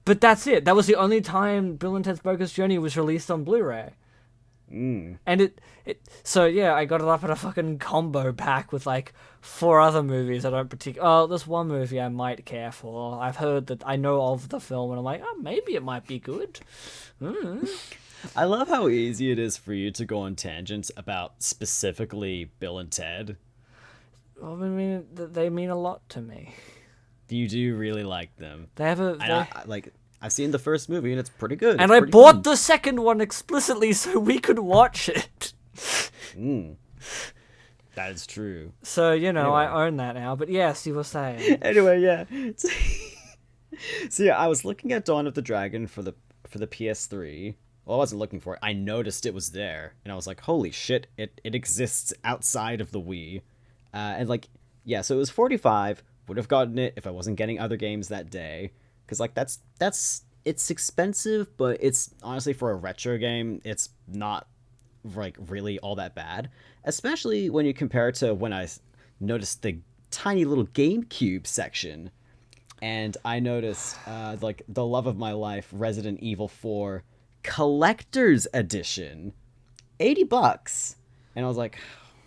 But that's it. That was the only time Bill and Ted's Bogus Journey was released on Blu-ray. And so yeah, I got it up in a fucking combo pack with like 4 other movies I don't there's one movie I might care for. I've heard that I know of the film and I'm like, oh, maybe it might be good. I love how easy it is for you to go on tangents about specifically Bill and Ted. Well, I mean, they mean a lot to me. You do really like them. They have I've seen the first movie and it's pretty good. And I bought the second one explicitly so we could watch it. That is true. So, anyway. I own that now. But yes, you were saying. Anyway, yeah. So yeah, I was looking at Dawn of the Dragon for the PS3. Well, I wasn't looking for it. I noticed it was there, and I was like, "Holy shit! It exists outside of the Wii." And like, yeah, so it was 45. Would have gotten it if I wasn't getting other games that day, because like that's it's expensive, but it's honestly for a retro game, it's not like really all that bad. Especially when you compare it to when I noticed the tiny little GameCube section, and I noticed like the love of my life, Resident Evil 4. Collector's edition, $80, and I was like,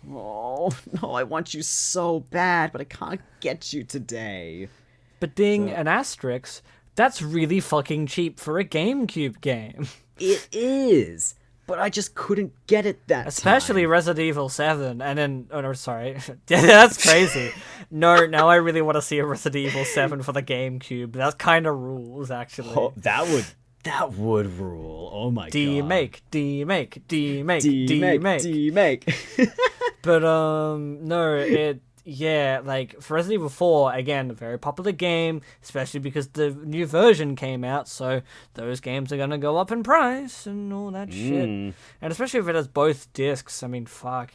oh no, I want you so bad, but I can't get you today. But an asterisk, that's really fucking cheap for a GameCube game. It is, but I just couldn't get it Especially time. Resident Evil 7, and then sorry, that's crazy. No, now I really want to see a Resident Evil 7 for the GameCube. That kind of rules, actually. Oh, that would rule. Oh my god. D-make. But, no, like, for Resident Evil 4, again, a very popular game, especially because the new version came out, so those games are gonna go up in price and all that shit. And especially if it has both discs, I mean, fuck.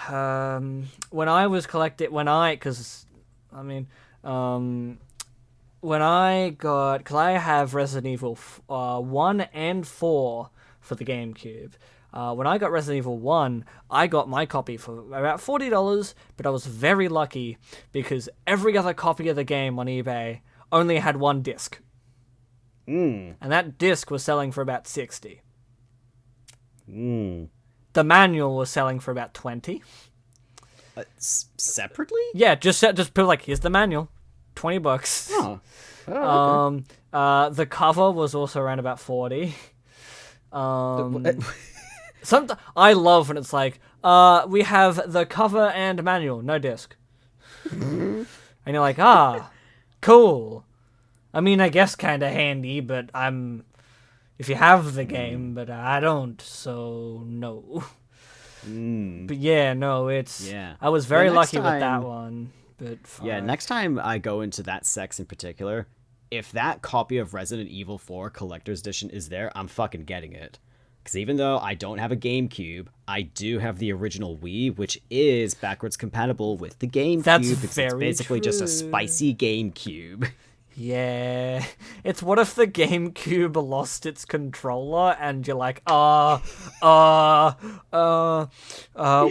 When I have Resident Evil 1 and 4 for the GameCube, When I got Resident Evil 1, I got my copy for about $40, but I was very lucky because every other copy of the game on eBay only had one disc. And that disc was selling for about 60. The manual was selling for about 20. Separately? Yeah, just put like, here's the manual, $20. Oh. Okay. The cover was also around about 40. I love when it's like, we have the cover and manual, no disc. And you're like, cool. I mean, I guess kind of handy, but if you have the game, but I don't, so no. But yeah, no, I was very lucky with that one. But fuck. Yeah, next time I go into that sex in particular, if that copy of Resident Evil 4 Collector's Edition is there, I'm fucking getting it. Because even though I don't have a GameCube, I do have the original Wii, which is backwards compatible with the GameCube. That's because it's basically just a spicy GameCube. Yeah. It's what if the GameCube lost its controller and you're like,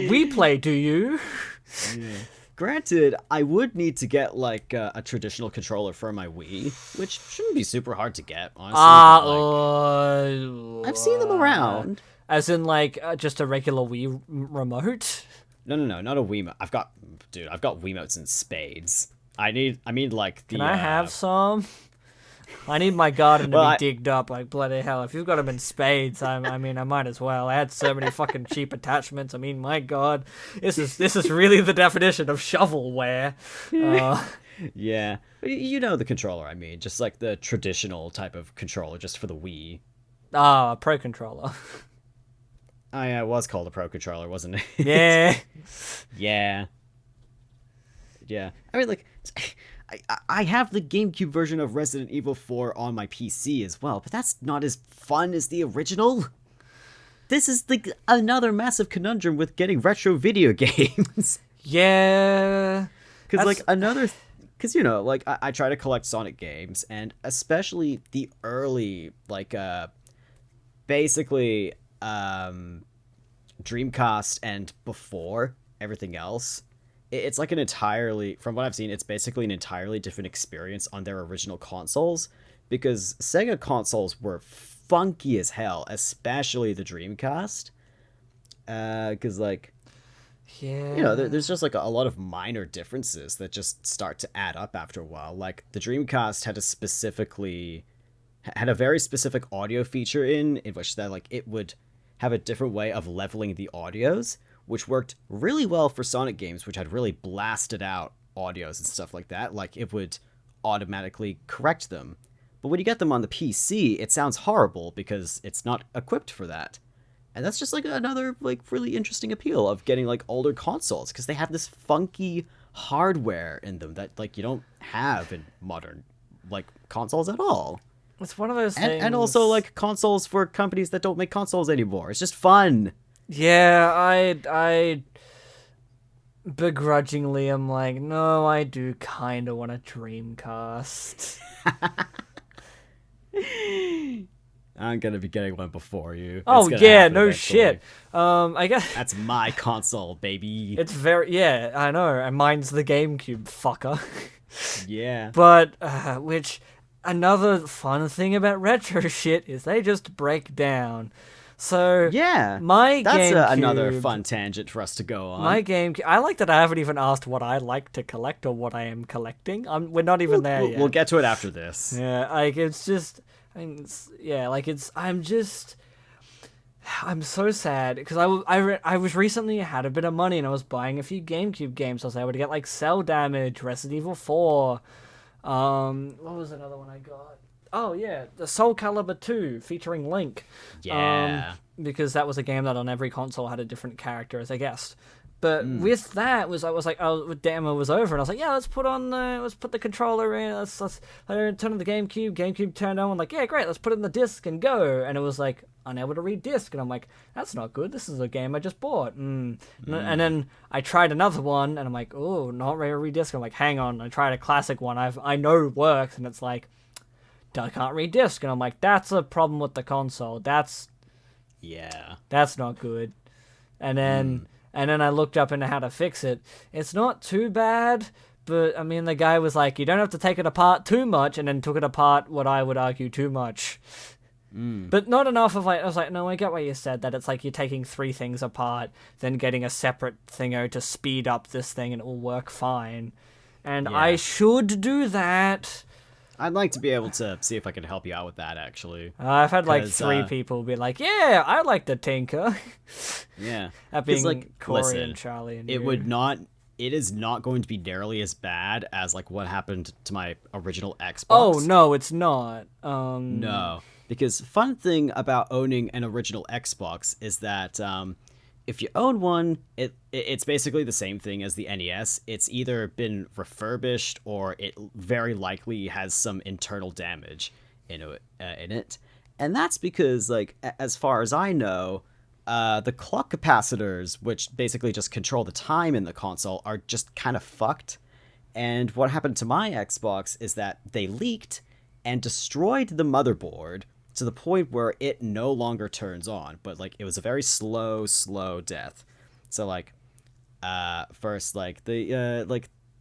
we play, do you? Yeah. Granted, I would need to get like a traditional controller for my Wii, which shouldn't be super hard to get, honestly. I've seen them around. As in like just a regular Wii remote? No, not a Wiimote. I've got Wiimotes in spades. I mean like the. Can I have some? I need my garden to be digged up, like bloody hell. If you've got them in spades, I mean, I might as well. I had so many fucking cheap attachments. I mean, my god, this is really the definition of shovelware. Yeah, you know the controller. I mean, just like the traditional type of controller, just for the Wii. A Pro Controller. Oh yeah, it was called a Pro Controller, wasn't it? Yeah. Yeah. I mean, like. I have the GameCube version of Resident Evil 4 on my PC as well, but that's not as fun as the original. This is like another massive conundrum with getting retro video games. Yeah. Because you know, like I try to collect Sonic games, and especially the early, like, basically, Dreamcast and before everything else. It's like from what I've seen, it's basically an entirely different experience on their original consoles, because Sega consoles were funky as hell, especially the Dreamcast. Because like, yeah, you know, there's just like a lot of minor differences that just start to add up after a while. Like the Dreamcast had a very specific audio feature in which that like it would have a different way of leveling the audios, which worked really well for Sonic games, which had really blasted out audios and stuff like that. Like, it would automatically correct them. But when you get them on the PC, it sounds horrible because it's not equipped for that. And that's just, like, another, like, really interesting appeal of getting, like, older consoles, because they have this funky hardware in them that, like, you don't have in modern, like, consoles at all. It's one of those things. And also, like, consoles for companies that don't make consoles anymore. It's just fun. Yeah, I begrudgingly am like, no, I do kind of want a Dreamcast. I'm gonna be getting one before you. Oh yeah, no shit. I guess that's my console, baby. It's yeah, I know, and mine's the GameCube, fucker. Yeah. But which another fun thing about retro shit is they just break down. So yeah, that's another fun tangent for us to go on. My GameCube. I like that I haven't even asked what I like to collect or what I am collecting. We're not even there yet. We'll get to it after this. Yeah, like it's just. I mean, I'm so sad because I was recently had a bit of money and I was buying a few GameCube games. I was able to get like Cell Damage, Resident Evil 4. What was another one I got? Oh yeah, the Soul Calibur 2 featuring Link. Yeah. Because that was a game that on every console had a different character as a guest. But with that the demo was over and I was like, yeah, let's put the controller in, let's turn on the GameCube. GameCube turned on, I'm like, yeah, great, let's put in the disc and go. And it was like unable to read disc, and I'm like, that's not good. This is a game I just bought. And then I tried another one, and I'm like, oh, not ready to read disc. I'm like, hang on, I tried a classic one I know works, and it's like, I can't read disc, and I'm like, that's a problem with the console. Yeah. That's not good. And then I looked up into how to fix it. It's not too bad, but I mean the guy was like, you don't have to take it apart too much, and then took it apart what I would argue too much. But not enough of like, I was like, no, I get what you said, that it's like you're taking 3 things apart, then getting a separate thingo to speed up this thing and it will work fine. And Yeah. I should do that. I'd like to be able to see if I can help you out with that, actually. I've had like 'Cause, 3 people be like, yeah, I like to tinker. Yeah. That being 'Cause, like, Corey listen, and Charlie and it you. would not... It is not going to be nearly as bad as, like, what happened to my original Xbox. Oh, no, it's not. No. Because fun thing about owning an original Xbox is that if you own one, it's basically the same thing as the NES. It's either been refurbished or it very likely has some internal damage in it. And that's because, like, as far as I know, the clock capacitors, which basically just control the time in the console, are just kind of fucked. And what happened to my Xbox is that they leaked and destroyed the motherboard to the point where it no longer turns on. But, like, it was a very slow death. So, like, first, like, the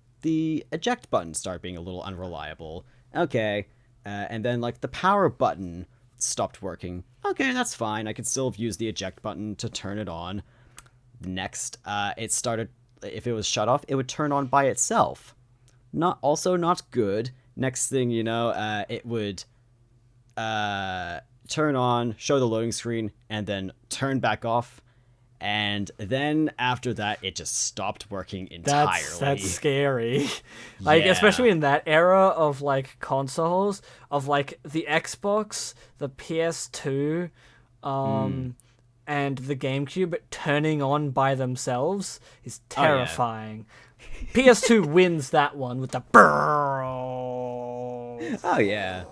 eject button started being a little unreliable. Okay. And then, like, the power button stopped working. Okay, that's fine. I could still use the eject button to turn it on. Next, it started... If it was shut off, it would turn on by itself. Not good. Next thing you know, it would turn on, show the loading screen, and then turn back off. And then after that, it just stopped working entirely. That's scary. Like, Yeah. especially in that era of, like, consoles, of, like, the Xbox, the PS2, and the GameCube turning on by themselves is terrifying. PS2 wins that one with the Oh, yeah.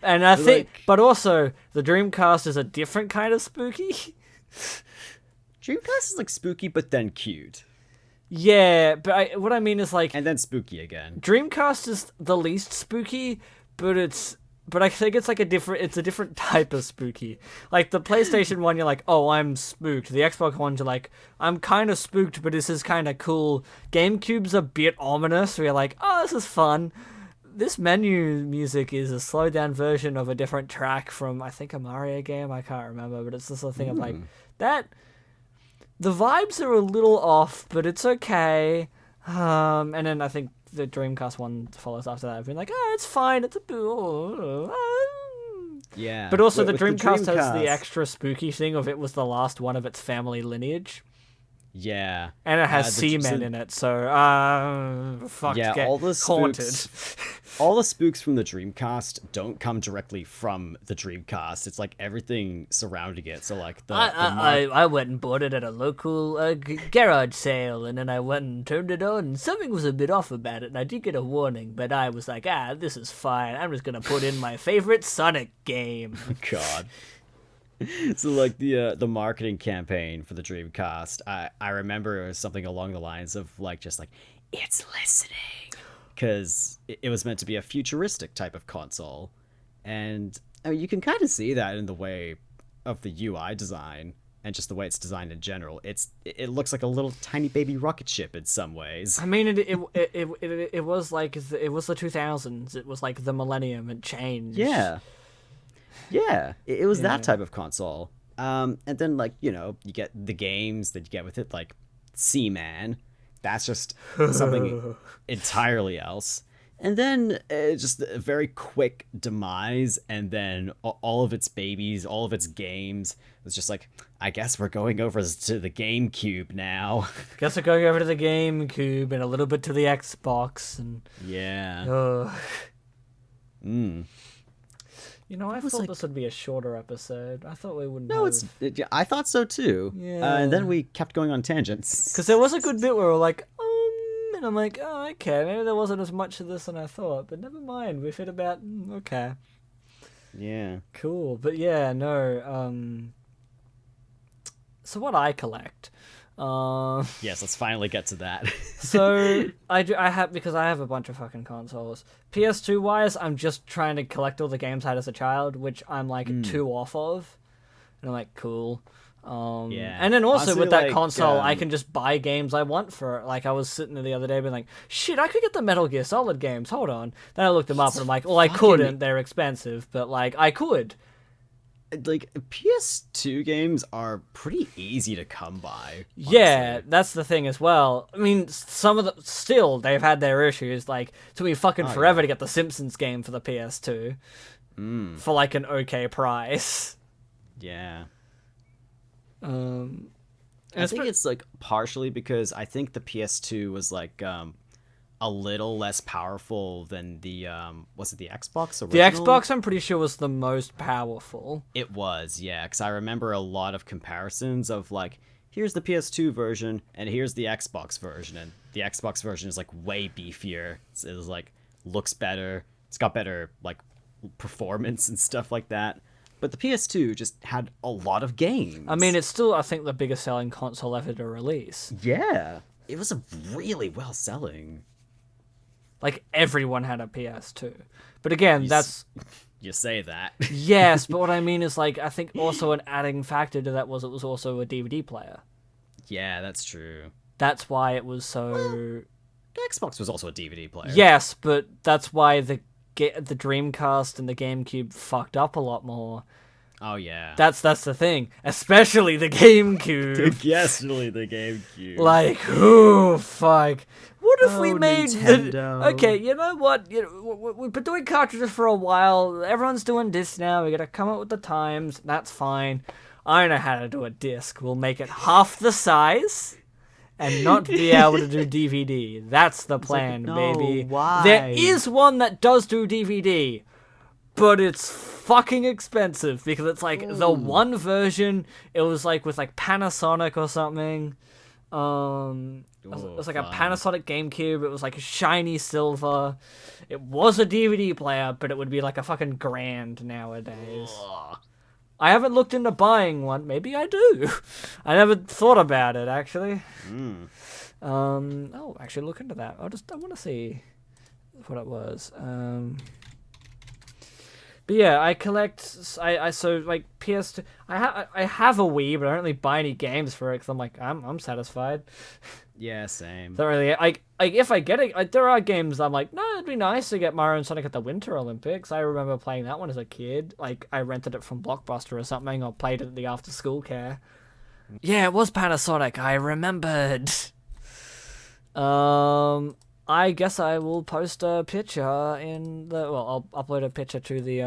And I think, Like- but also, the Dreamcast is a different kind of spooky. Dreamcast is, like, spooky, but then cute. Yeah, but what I mean is, like, And then spooky again. Dreamcast is the least spooky, but I think it's like a different type of spooky. Like the PlayStation one, you're like, oh, I'm spooked. The Xbox one, you're like, I'm kind of spooked, but this is kind of cool. GameCube's a bit ominous, where you're like, oh, this is fun. This menu music is a slowed down version of a different track from, I think, a Mario game. I can't remember, but it's this sort of thing of like, that... The vibes are a little off, but it's okay. And then I think the Dreamcast one follows after that. I've been like, oh, it's fine. It's a Yeah. But also the With Dreamcast has the extra spooky thing of it was the last one of its family lineage. Yeah. And it has seamen in it, so fuck, Yeah, get all the haunted. spooks, all the spooks from the Dreamcast don't come directly from the Dreamcast. It's like everything surrounding it. So like I went and bought it at a local garage sale, and then I went and turned it on, and something was a bit off about it, and I did get a warning, but I was like, this is fine. I'm just gonna put in my favorite Sonic game. God. So like the marketing campaign for the Dreamcast, I remember it was something along the lines of like just like it's listening, because it was meant to be a futuristic type of console, and I mean you can kind of see that in the way of the UI design and just the way it's designed in general. It looks like a little tiny baby rocket ship in some ways. I mean, it was like it was the 2000s. It was like the millennium. It changed. Yeah, it was that type of console. And then, like, you know, you get the games that you get with it, like Seaman. That's just something entirely else. And then just a very quick demise, and then all of its babies, all of its games. It was just like, I guess we're going over to the GameCube now. Guess we're going over to the GameCube and a little bit to the Xbox. And Yeah. You know, I thought this would be a shorter episode. I thought we wouldn't. No, I thought so too. Yeah. And then we kept going on tangents. Because there was a good bit where we're like, and I'm like, oh, okay, maybe there wasn't as much of this as I thought, but never mind. We've hit about okay. Yeah. Cool, but yeah, no. So what I collect. Yes, let's finally get to that. So I have, because I have a bunch of fucking consoles. PS2 wise, I'm just trying to collect all the games I had as a child, which I'm like 2 off of. And I'm like, cool. Yeah. And then also Honestly, with that like, console, I can just buy games I want for it. Like, I was sitting there the other day being like, shit, I could get the Metal Gear Solid games. Hold on. Then I looked them up and I'm like, well, I couldn't. They're expensive. But, like, I could. Like, PS2 games are pretty easy to come by. Honestly. Yeah, that's the thing as well. I mean, some of the... Still, they've had their issues. Like, it took me fucking forever to get the Simpsons game for the PS2. For, like, an okay price. Yeah. I think it's like partially because I think the PS2 was like a little less powerful than the was it the Xbox original? The Xbox, I'm pretty sure, was the most powerful. It was, yeah, because I remember a lot of comparisons of like, here's the PS2 version and here's the Xbox version, and the Xbox version is like way beefier. It was like looks better. It's got better like performance and stuff like that. But the PS2 just had a lot of games. I mean, it's still, I think, the biggest selling console ever to release. Yeah. It was a really well selling. Like, everyone had a PS2. But again, that's... You say that. Yes, but what I mean is, like, I think also an adding factor to that was it was also a DVD player. Yeah, that's true. That's why it was so... The Xbox was also a DVD player. Yes, but that's why the Dreamcast and the GameCube fucked up a lot more. Oh, yeah. That's the thing. Especially the GameCube. Especially the GameCube. Like, oh, fuck. What if we made... Nintendo. You know what? We've been doing cartridges for a while. Everyone's doing discs now. We gotta come up with the times. That's fine. I know how to do a disc. We'll make it half the size and not be able to do DVD. That's the plan, baby. Why? There is one that does do DVD, but it's fucking expensive because it's like the one version. It was like with like Panasonic or something. It was like a Panasonic GameCube. It was like a shiny silver. It was a DVD player, but it would be like a fucking $1,000 nowadays. Ugh. I haven't looked into buying one. Maybe I do. I never thought about it, actually. Oh, actually look into that. I want to see what it was. But yeah, I collect. So like PS2. I have a Wii, but I don't really buy any games for it because I'm like I'm satisfied. Yeah, same. Don't really like if I get it. Like, there are games I'm like, no, it'd be nice to get Mario and Sonic at the Winter Olympics. I remember playing that one as a kid. Like I rented it from Blockbuster or something, or played it at the after school care. Yeah, it was Panasonic. I remembered. I guess I will post a picture in the... Well, I'll upload a picture to the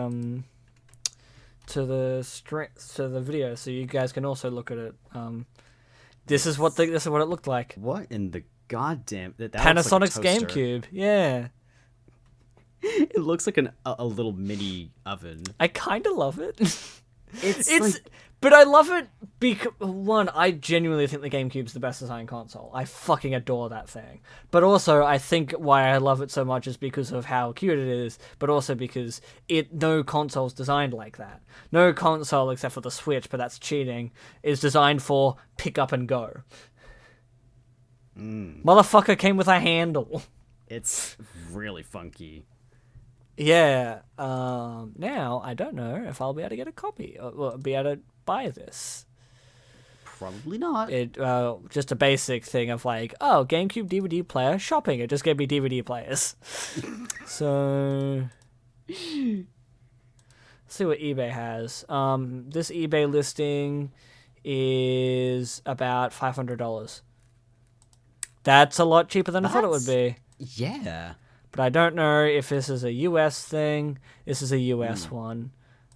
video, so you guys can also look at it. This is what it looked like. What in the goddamn... That Panasonic's looks like a toaster. GameCube. Yeah. It looks like a little mini oven. I kind of love it. It's like... But I love it because, one, I genuinely think the GameCube's the best design console. I fucking adore that thing. But also, I think why I love it so much is because of how cute it is, but also because no console's designed like that. No console, except for the Switch, but that's cheating, is designed for pick up and go. Motherfucker came with a handle. It's really funky. Yeah. Now, I don't know if I'll be able to get a copy, or be able to buy this. Probably not. Just a basic thing of like, oh, GameCube DVD player, shopping. It just gave me DVD players. So, let's see what eBay has. This eBay listing is about $500. That's a lot cheaper than I thought it would be. Yeah. But I don't know if this is a US thing. This is a US one.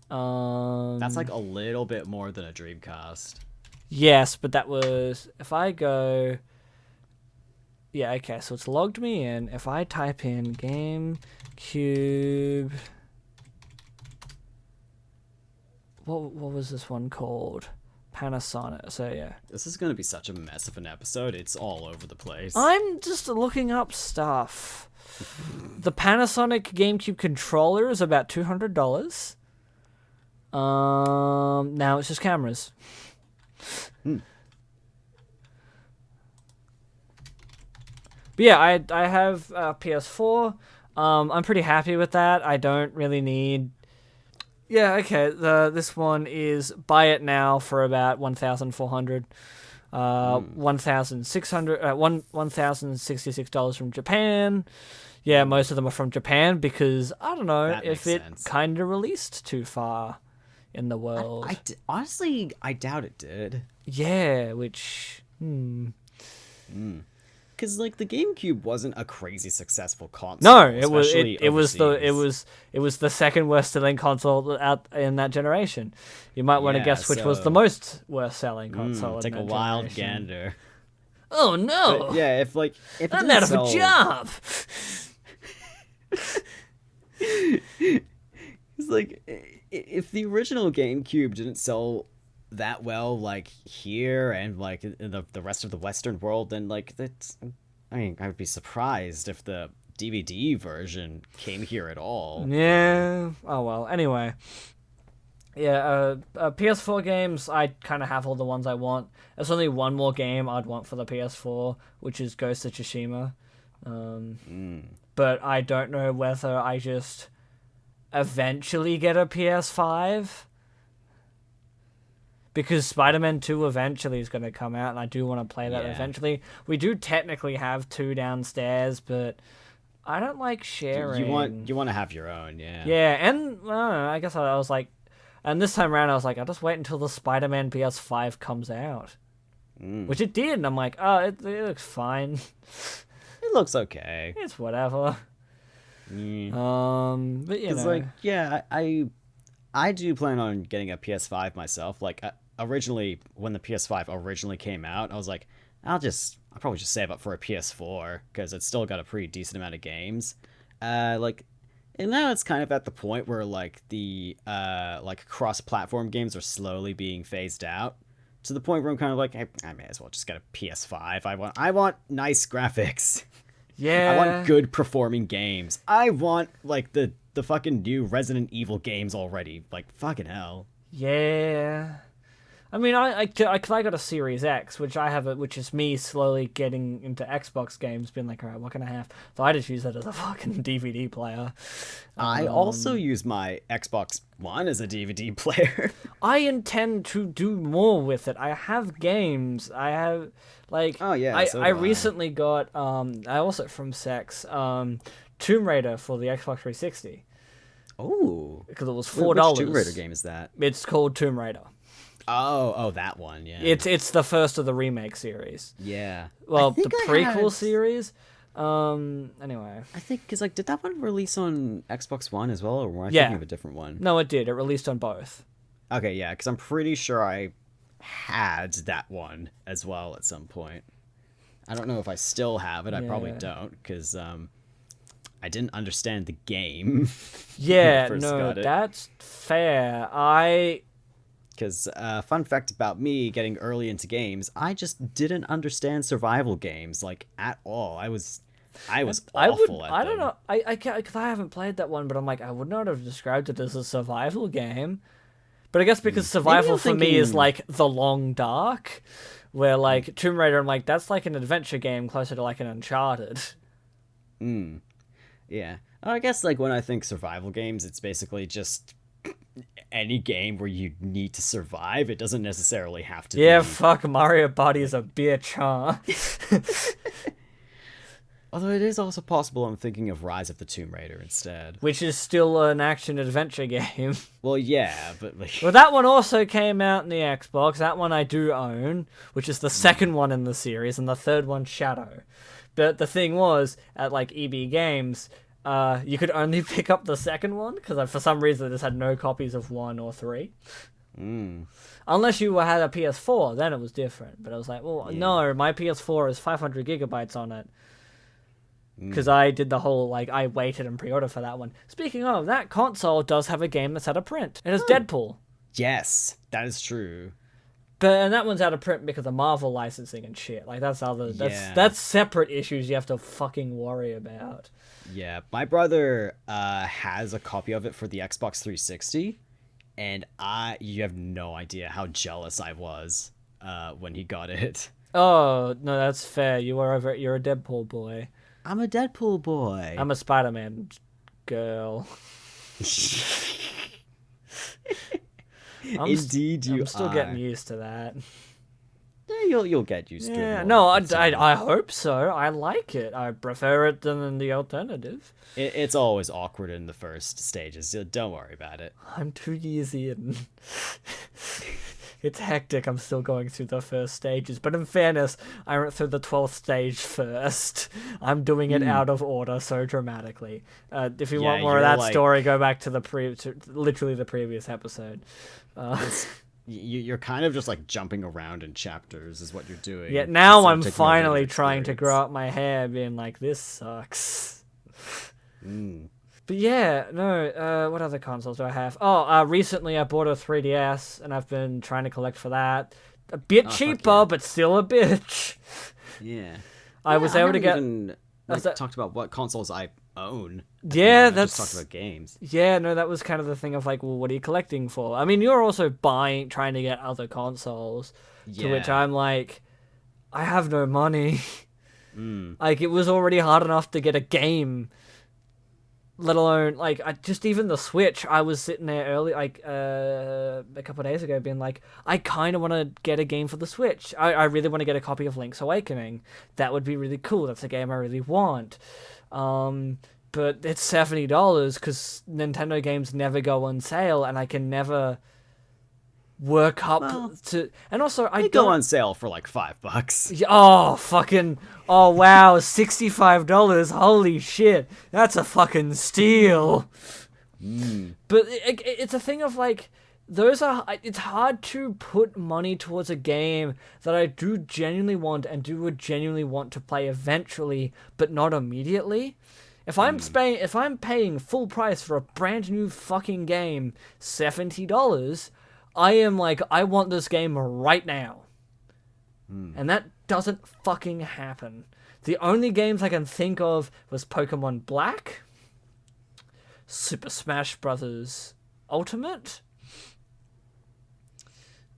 That's like a little bit more than a Dreamcast. Yes, but that was... If I go... Yeah, okay, so it's logged me in. If I type in GameCube... What was this one called? Panasonic. So, yeah. This is going to be such a mess of an episode. It's all over the place. I'm just looking up stuff. The Panasonic GameCube controller is about $200. Now it's just cameras. But yeah, I have PS4. I'm pretty happy with that. I don't really need... Yeah, okay. This one is buy it now for about 1,400. $1,066 from Japan. Yeah, most of them are from Japan because I don't know That if makes it sense. kind of released too far in the world. Honestly, I doubt it did. Yeah, which Because like the GameCube wasn't a crazy successful console. no, it was especially it was overseas. the second worst selling console out in that generation. You might want to Yeah, guess which was the so most worst selling console in take a that wild generation. gander. Oh But no! yeah, if it I'm didn't out of sell, a job. it's like if the original GameCube didn't sell that well, like here and like in the rest of the Western world, then like that's. I mean, I would be surprised if the DVD version came here at all. Yeah. Oh well. Anyway. Yeah. PS4 games. I kind of have all the ones I want. There's only one more game I'd want for the PS4, which is Ghost of Tsushima. But I don't know whether I just eventually get a PS5. Because Spider-Man 2 eventually is going to come out, and I do want to play that eventually. We do technically have 2 downstairs, but I don't like sharing. You want to have your own, yeah. Yeah, and I guess I was like... And this time around, I was like, I'll just wait until the Spider-Man PS5 comes out. Which it did, and I'm like, oh, it looks fine. It looks okay. It's whatever. But you know... Like, yeah, I do plan on getting a PS5 myself. Like, originally, when the PS5 originally came out, I was like, I'll probably just save up for a PS4 because it's still got a pretty decent amount of games. And now it's kind of at the point where like the cross-platform games are slowly being phased out to the point where I'm kind of like, I may as well just get a PS5. I want nice graphics. Yeah. I want good performing games. I want like the fucking new Resident Evil games already. Like, fucking hell. Yeah. I mean, I got a Series X, which which is me slowly getting into Xbox games, being like, all right, what can I have? So I just use that as a fucking DVD player. I also use my Xbox One as a DVD player. I intend to do more with it. I have games. I have, like... Oh, yeah, I recently got, I also from Sex, Tomb Raider for the Xbox 360. Oh. Because it was $4. Which Tomb Raider game is that? It's called Tomb Raider. Oh, that one, yeah. It's the first of the remake series. Yeah. Well, the prequel series. Anyway. I think, because, like, did that one release on Xbox One as well, or were I thinking of a different one? No, it did. It released on both. Okay, yeah, because I'm pretty sure I had that one as well at some point. I don't know if I still have it. I probably don't, because I didn't understand the game. Yeah, no, that's fair. Because, fun fact about me getting early into games, I just didn't understand survival games, like, at all. I was awful at them. I don't know. I can't, because I haven't played that one, but I'm like, I would not have described it as a survival game. But I guess because survival for me is like The Long Dark, where like Tomb Raider, I'm like, that's like an adventure game closer to like an Uncharted. Yeah. I guess like when I think survival games, it's basically just any game where you need to survive. It doesn't necessarily have to be... Yeah, fuck, Mario Party is a bitch, huh? Although it is also possible I'm thinking of Rise of the Tomb Raider instead. Which is still an action-adventure game. Well, yeah, but like... Well, that one also came out in the Xbox. That one I do own, which is the second one in the series, and the third one, Shadow. But the thing was, at like EB Games, you could only pick up the second one, because for some reason they just had no copies of 1 or 3. Unless you had a PS4, then it was different. But I was like, well, no, my PS4 has 500 gigabytes on it. Because I did the whole, like, I waited and pre-ordered for that one. Speaking of, that console does have a game that's out of print. It has Deadpool. Yes, that is true. And that one's out of print because of Marvel licensing and shit. Like, that's separate issues you have to fucking worry about. Yeah, my brother has a copy of it for the Xbox 360, and you have no idea how jealous I was when he got it. Oh, no, that's fair. You're a Deadpool boy. I'm a Deadpool boy. I'm a Spider-Man girl. Indeed, you I'm still are. getting used to that. Yeah, you'll get used to it. Yeah, more no, with time. I hope so. I like it. I prefer it than the alternative. It's always awkward in the first stages. So don't worry about it. I'm 2 years in. It's hectic. I'm still going through the first stages. But in fairness, I went through the 12th stage first. I'm doing it out of order so dramatically. If you want more of that story, go back to literally the previous episode. You're kind of just like jumping around in chapters is what you're doing. Yeah, now I'm finally trying to grow up my hair, being like, this sucks. But yeah, no, what other consoles do I have? Oh, recently I bought a 3DS, and I've been trying to collect for that. A bit cheaper, but still a bitch. Yeah. I was able to get... Even, talked about what consoles I own. Yeah, that's... just talked about games. Yeah, no, that was kind of the thing of like, well, what are you collecting for? I mean, you're also trying to get other consoles, to which I'm like, I have no money. Like, it was already hard enough to get a game, let alone, like, just even the Switch. I was sitting there early, like, a couple of days ago, being like, I kind of want to get a game for the Switch. I really want to get a copy of Link's Awakening. That would be really cool. That's a game I really want. But it's $70 because Nintendo games never go on sale, and I can never work up to... And also, I go on sale for like $5. Oh, fucking... Oh, wow, $65. Holy shit. That's a fucking steal. But it's a thing of, like, it's hard to put money towards a game that I do genuinely want and would genuinely want to play eventually, but not immediately. If I'm paying full price for a brand new fucking game, $70, I am like, I want this game right now. And that doesn't fucking happen. The only games I can think of was Pokemon Black, Super Smash Bros. Ultimate,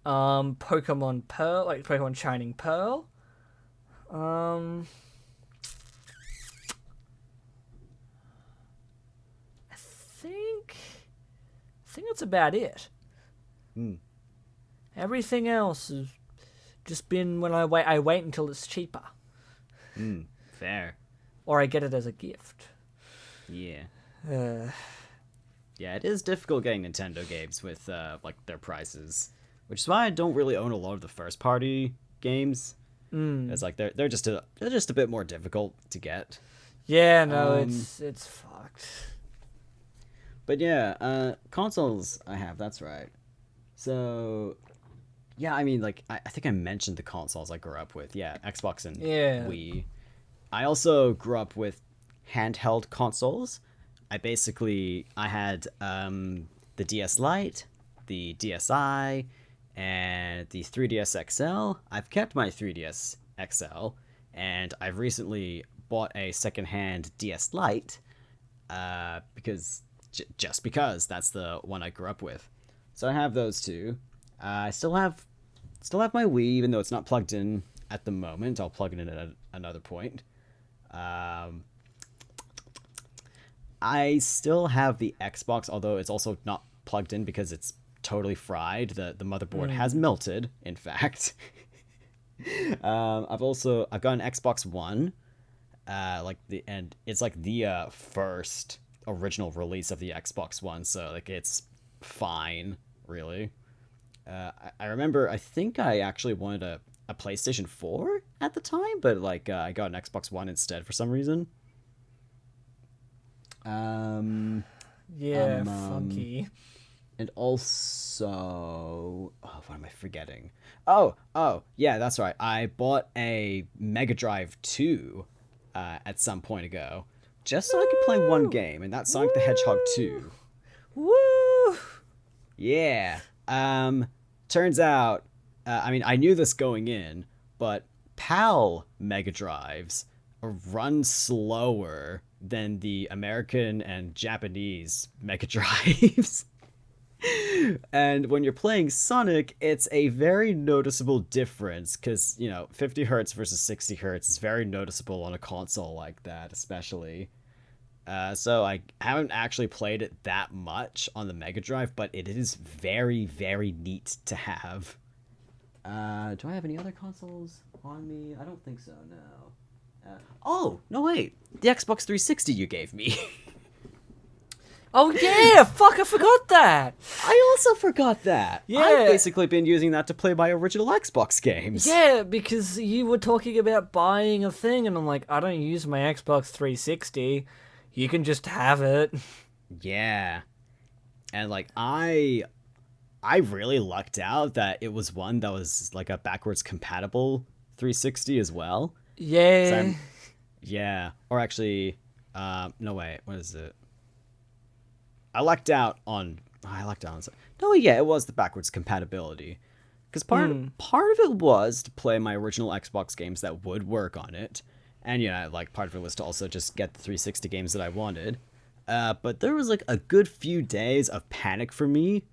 Pokemon Pearl, like Pokemon Shining Pearl, I think that's about it. Everything else has just been when I wait until it's cheaper. Fair. Or I get it as a gift. Yeah. Yeah, it is difficult getting Nintendo games with like their prices, which is why I don't really own a lot of the first party games. It's like they're just a bit more difficult to get. Yeah, no, it's fucked. But yeah, consoles I have, that's right. So, yeah, I mean, like, I think I mentioned the consoles I grew up with. Yeah, Xbox and Wii. I also grew up with handheld consoles. I had the DS Lite, the DSi, and the 3DS XL. I've kept my 3DS XL, and I've recently bought a secondhand DS Lite, because... just because that's the one I grew up with. So I have those two. I still have my Wii, even though it's not plugged in at the moment. I'll plug it in at another point. I still have the Xbox, although it's also not plugged in because it's totally fried. The motherboard has melted, in fact. I've got an Xbox One, and it's like the first original release of the Xbox One, so like it's fine, really. I remember, I think I actually wanted a PlayStation 4 at the time, but like I got an Xbox One instead for some reason. Funky. And also, what am I forgetting? Oh, yeah, that's right. I bought a Mega Drive 2 at some point ago, just so I could play one game, and that's Sonic the Hedgehog 2. Woo! Yeah. Turns out, I mean, I knew this going in, but PAL Mega Drives run slower than the American and Japanese Mega Drives. And when you're playing Sonic, it's a very noticeable difference, because, 50 hertz versus 60 hertz is very noticeable on a console like that, especially. So I haven't actually played it that much on the Mega Drive, but it is very, very neat to have. Do I have any other consoles on me? I don't think so, no. Oh, no wait. The Xbox 360 you gave me. Oh yeah, fuck, I forgot that. I also forgot that. Yeah. I've basically been using that to play my original Xbox games. Yeah, because you were talking about buying a thing, and I'm like, I don't use my Xbox 360. You can just have it. Yeah. And like I really lucked out that it was one that was like a backwards compatible 360 as well. Yeah. Yeah. Or actually, no wait, what is it? I lucked out on. No, yeah, it was the backwards compatibility, because part of it was to play my original Xbox games that would work on it, and like part of it was to also just get the 360 games that I wanted. But there was like a good few days of panic for me,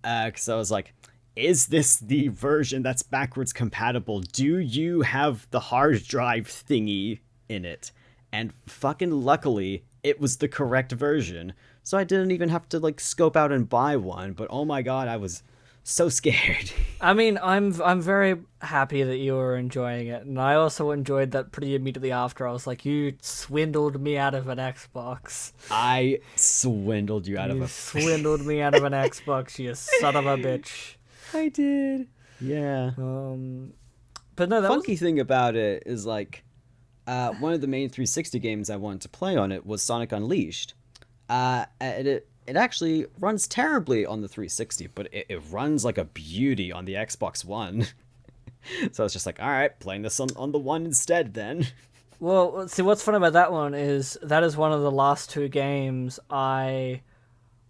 because I was like, is this the version that's backwards compatible? Do you have the hard drive thingy in it? And fucking luckily, it was the correct version. So I didn't even have to like scope out and buy one, but oh my god, I was so scared. I mean, I'm very happy that you were enjoying it, and I also enjoyed that pretty immediately after. I was like, you swindled me out of an Xbox. I swindled you out of You swindled me out of an Xbox, you son of a bitch. I did. Yeah. But no, that funky thing about it is like, one of the main 360 games I wanted to play on it was Sonic Unleashed. It actually runs terribly on the 360, but it runs like a beauty on the Xbox One. So I was just like, all right, playing this on the One instead then. Well, see, what's fun about that one is that is one of the last two games I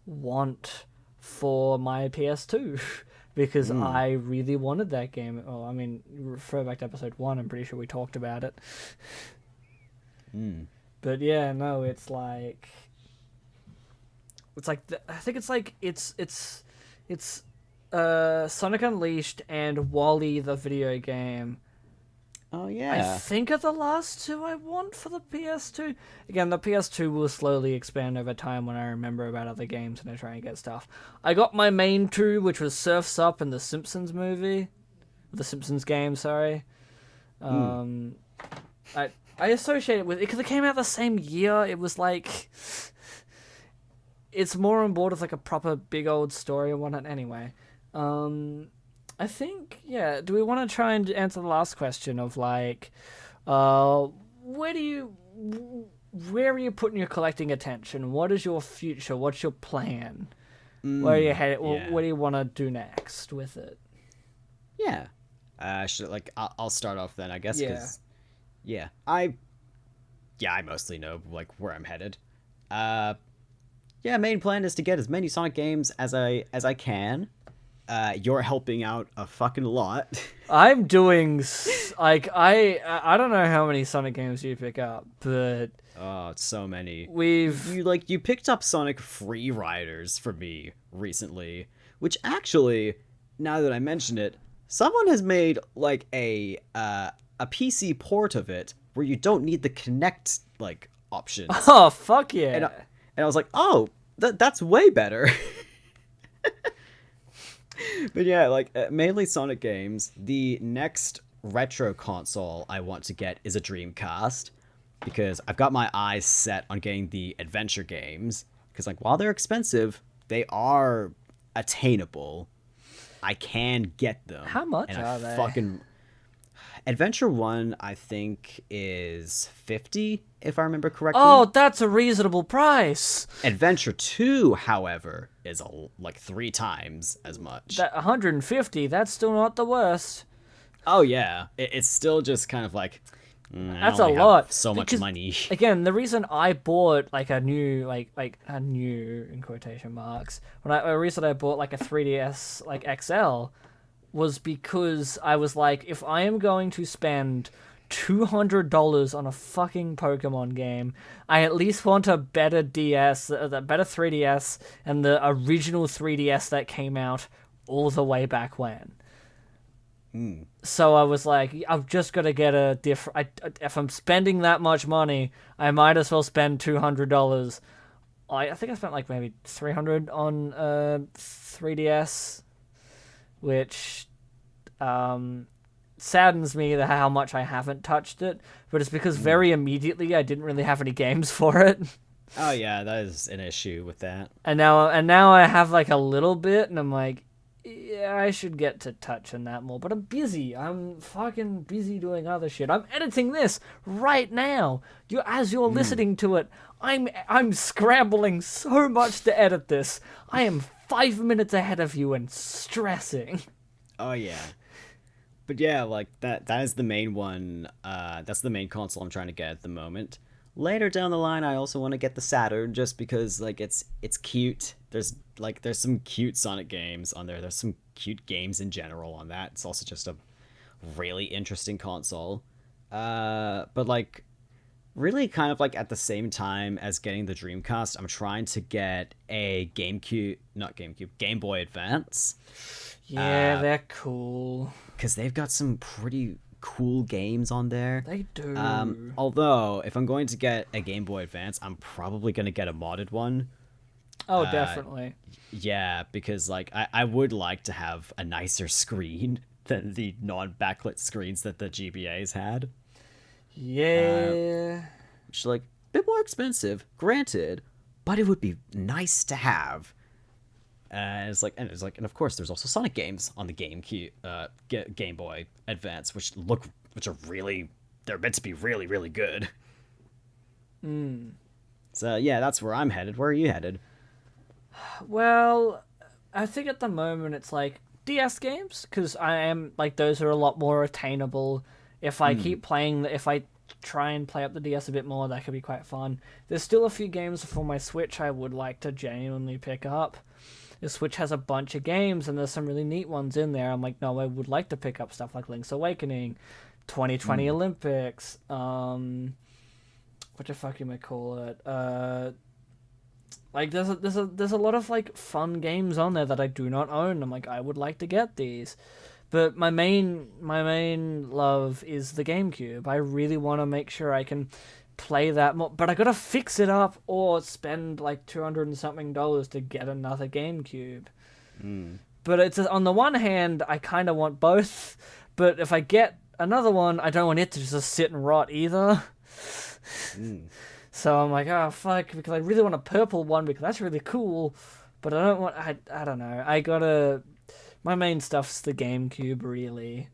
want for my PS2. Because I really wanted that game. Well, I mean, refer back to episode 1, I'm pretty sure we talked about it. But yeah, no, it's like I think it's Sonic Unleashed and Wall-E the video game. Oh yeah. I think are the last two I want for the PS2. Again, the PS2 will slowly expand over time when I remember about other games and I try and get stuff. I got my main two, which was Surf's Up and the Simpsons movie. The Simpsons game, sorry. I associate it with it because it came out the same year. It was like it's more on board with like a proper big old story and whatnot. Anyway, I think do we want to try and answer the last question of like, where are you putting your collecting attention? What is your future? What's your plan? Where are you headed? Yeah. What do you want to do next with it? Yeah. I'll start off then, I guess. Yeah. I mostly know like where I'm headed. Main plan is to get as many Sonic games as I can. You're helping out a fucking lot. I'm doing I don't know how many Sonic games you pick up, but it's so many. You picked up Sonic Free Riders for me recently, which actually, now that I mention it, someone has made like a PC port of it where you don't need the Kinect like options. Oh fuck yeah! And I was like, oh, that's way better. But yeah, like mainly Sonic games. The next retro console I want to get is a Dreamcast, because I've got my eyes set on getting the adventure games, because like while they're expensive, they are attainable. I can get them. How much are they? Adventure 1, I think, is $50, if I remember correctly. Oh, that's a reasonable price. Adventure 2, however, is like 3 times as much. That $150, that's still not the worst. Oh, yeah. It's still just kind of like, that's a lot. So much money. Again, the reason I bought like a new, like a new in quotation marks, the reason I bought like a 3DS like XL was because I was like, if I am going to spend $200 on a fucking Pokemon game, I at least want a better DS, the better 3DS, and the original 3DS that came out all the way back when. So I was like, I've just got to get a different. If I'm spending that much money, I might as well spend $200. I think I spent like maybe 300 on 3DS, which saddens me that how much I haven't touched it. But it's because very immediately I didn't really have any games for it. Oh yeah, that is an issue with that. And now I have like a little bit, and I'm like, yeah, I should get to touching that more. But I'm busy. I'm fucking busy doing other shit. I'm editing this right now. As you're listening to it, I'm scrambling so much to edit this. I am 5 minutes ahead of you and stressing. Oh yeah. But yeah, like that is the main one. That's the main console I'm trying to get at the moment. Later down the line, I also want to get the Saturn just because like it's cute. There's some cute Sonic games on there. There's some cute games in general on that. It's also just a really interesting console. But like really kind of like at the same time as getting the Dreamcast, I'm trying to get a Game Boy Advance. Yeah, they're cool. Because they've got some pretty cool games on there. They do. Although, if I'm going to get a Game Boy Advance, I'm probably going to get a modded one. Oh, definitely. Yeah, because like I would like to have a nicer screen than the non-backlit screens that the GBAs had. Yeah. Which is like a bit more expensive, granted, but it would be nice to have. And of course, there's also Sonic games on the Game Boy Advance, which are really, they're meant to be really, really good. So yeah, that's where I'm headed. Where are you headed? Well, I think at the moment it's like DS games, because I am like those are a lot more attainable. If I keep playing, if I try and play up the DS a bit more, that could be quite fun. There's still a few games for my Switch I would like to genuinely pick up. The Switch has a bunch of games, and there's some really neat ones in there. I'm like, no, I would like to pick up stuff like Link's Awakening, 2020 Olympics, what the fuck am I call it? Like there's a lot of like fun games on there that I do not own. I'm like, I would like to get these. But my main love is the GameCube. I really want to make sure I can play that more, but I gotta fix it up or spend like $200 and something to get another GameCube. But it's on the one hand, I kind of want both, but if I get another one, I don't want it to just sit and rot either. So I'm like, oh fuck, because I really want a purple one because that's really cool, but I don't want. I don't know. My main stuff's the GameCube, really.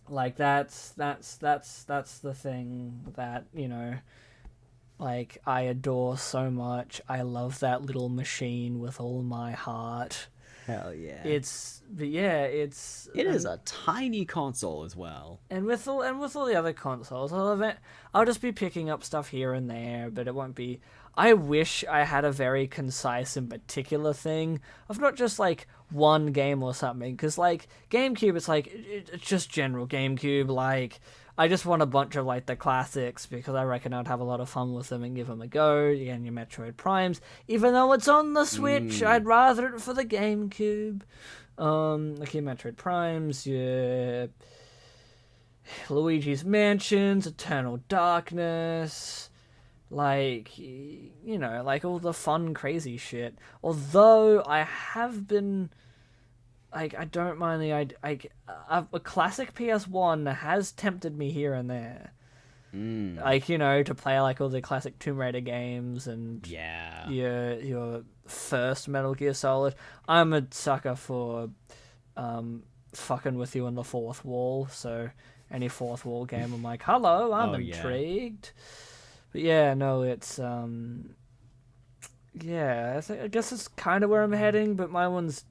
Like that's the thing that, you know, like I adore so much. I love that little machine with all my heart. Hell yeah. It is a tiny console as well. And with all the other consoles, I'll just be picking up stuff here and there, but it won't be. I wish I had a very concise and particular thing of not just like one game or something, because like GameCube, it's like it's just general GameCube. Like I just want a bunch of like the classics because I reckon I'd have a lot of fun with them and give them a go. And your Metroid Primes, even though it's on the Switch, I'd rather it for the GameCube. Like your Metroid Primes, your Luigi's Mansions, Eternal Darkness. Like, you know, like all the fun, crazy shit. Although I have been, like, I don't mind the idea. Like, a classic PS1 has tempted me here and there. Like, you know, to play like all the classic Tomb Raider games and your first Metal Gear Solid. I'm a sucker for fucking with you in the fourth wall. So any fourth wall game, I'm like, hello, I'm intrigued. But yeah, no, it's I guess it's kind of where I'm heading, but my one's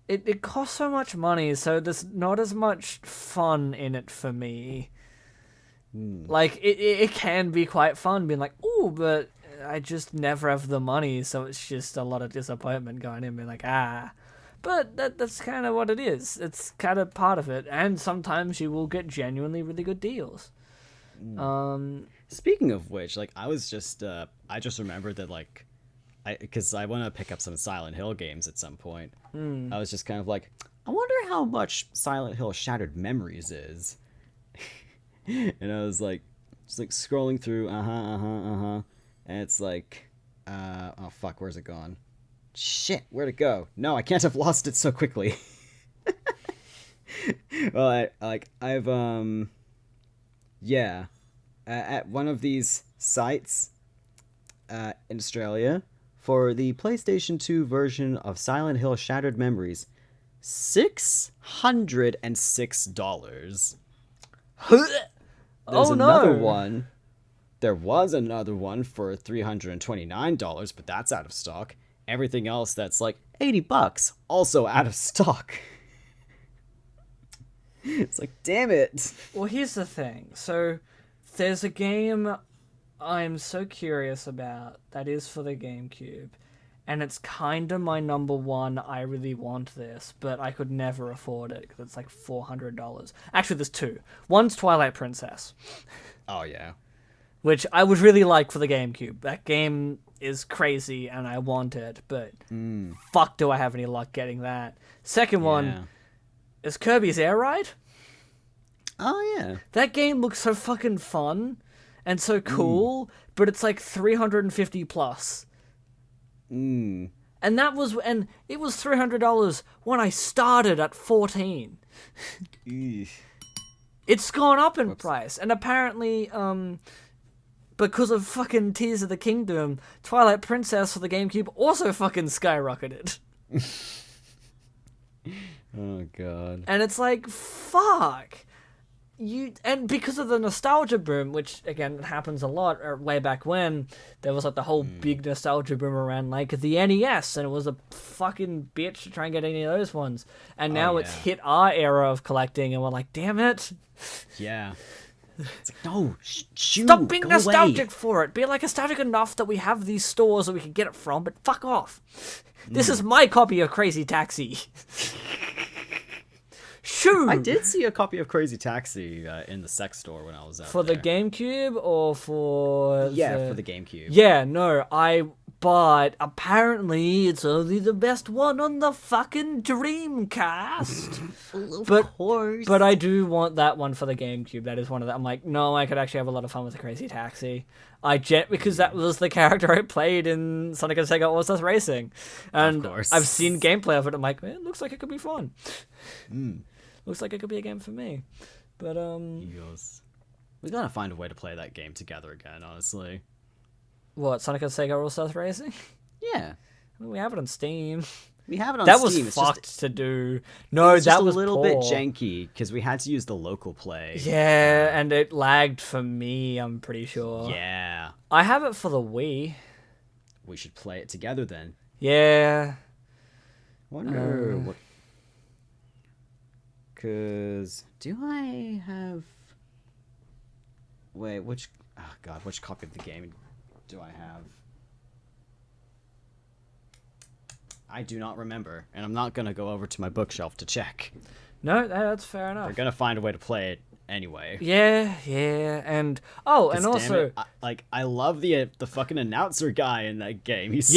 it costs so much money, so there's not as much fun in it for me. Like it can be quite fun being like, ooh, but I just never have the money, so it's just a lot of disappointment going in, being like, ah. But that's kind of what it is. It's kind of part of it, and sometimes you will get genuinely really good deals. Speaking of which, like I just remembered that because I want to pick up some Silent Hill games at some point. I was just kind of like, I wonder how much Silent Hill Shattered Memories is. And I was like, just like scrolling through, and it's like, oh fuck, where's it gone? Shit, where'd it go? No, I can't have lost it so quickly. Well, at one of these sites, in Australia, for the PlayStation 2 version of Silent Hill Shattered Memories, $606. There's another one. There was another one for $329, but that's out of stock. Everything else that's like $80, also out of stock. It's like, damn it. Well, here's the thing. So, there's a game I'm so curious about that is for the GameCube. And it's kind of my number one. I really want this, but I could never afford it because it's like $400. Actually, there's two. One's Twilight Princess. Oh, yeah. Which I would really like for the GameCube. That game is crazy and I want it, but fuck do I have any luck getting that. Second one is Kirby's Air Ride. Oh, yeah. That game looks so fucking fun and so cool, but it's like $350 plus. And it was $300 when I started at 14. It's gone up in price, and apparently, because of fucking Tears of the Kingdom, Twilight Princess for the GameCube also fucking skyrocketed. Oh god. And it's like, fuck. And because of the nostalgia boom, which again happens a lot, or way back when, there was like the whole big nostalgia boom around like the NES, and it was a fucking bitch to try and get any of those ones. And now it's hit our era of collecting, and we're like, damn it. Yeah. It's like, no, stop being nostalgic away. for it. Be like nostalgic enough that we have these stores that we can get it from, but fuck off. This is my copy of Crazy Taxi. Shoot! I did see a copy of Crazy Taxi in the sex store when I was out for there. the GameCube or for for the GameCube. Yeah, no, but apparently it's only the best one on the fucking Dreamcast. Of course. But I do want that one for the GameCube. That is one of them. I'm like, no, I could actually have a lot of fun with the Crazy Taxi. Because that was the character I played in Sonic and Sega All-Stars Racing. And of course. I've seen gameplay of it. I'm like, it looks like it could be fun. Looks like it could be a game for me. But, Yes. We gotta find a way to play that game together again, honestly. What, Sonic and Sega All-Stars Racing? Yeah. I mean, we have it on Steam. We have it on that Steam. Was fucked to do. No, that was a little poor. bit janky because we had to use the local play. Yeah, and it lagged for me, I'm pretty sure. Yeah. I have it for the Wii. We should play it together then. Yeah. Wonder what... Because... Do I have... Wait, which... Oh, God, which copy of the game do I have? I do not remember, and I'm not going to go over to my bookshelf to check. No, that's fair enough. We're going to find a way to play it anyway. Yeah, and... Oh, and also... I love the fucking announcer guy in that game. He's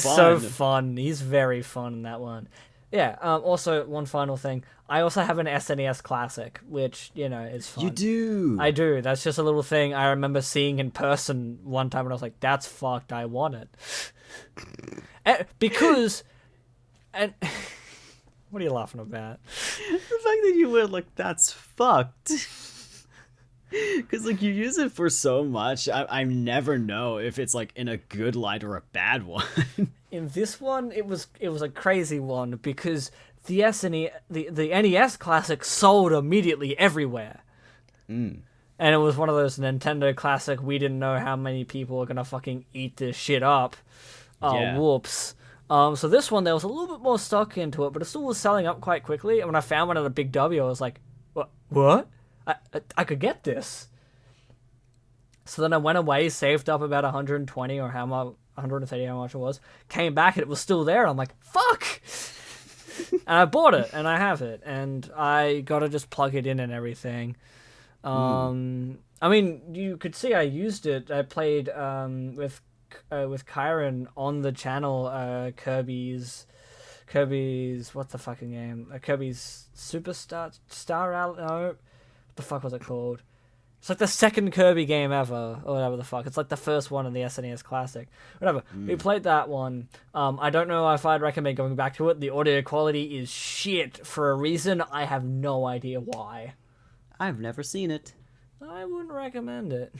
so fun. He's very fun in that one. Yeah, also, one final thing. I also have an SNES Classic, which, is fun. You do? I do. That's just a little thing I remember seeing in person one time, and I was like, that's fucked. I want it. Because... And... What are you laughing about? The fact that you went like, that's fucked. Because, like, you use it for so much, I never know if it's, like, in a good light or a bad one. In this one, it was a crazy one, because the NES Classic sold immediately everywhere. And it was one of those Nintendo Classic, we didn't know how many people are gonna fucking eat this shit up. Whoops. So this one, there was a little bit more stock into it, but it still was selling up quite quickly. And when I found one at a Big W, I was like, what? I could get this. So then I went away, saved up about 120 or 130, how much it was. Came back and it was still there. I'm like, fuck! And I bought it, and I have it. And I gotta just plug it in and everything. I mean, you could see I used it. I played with Kyron on the channel, Kirby's Kirby's what's the fucking game? Kirby's Superstar Star Rally. No, what the fuck was it called? It's like the second Kirby game ever, or whatever the fuck. It's like the first one in the SNES Classic. Whatever. We played that one. I don't know if I'd recommend going back to it. The audio quality is shit for a reason. I have no idea why. I've never seen it. I wouldn't recommend it.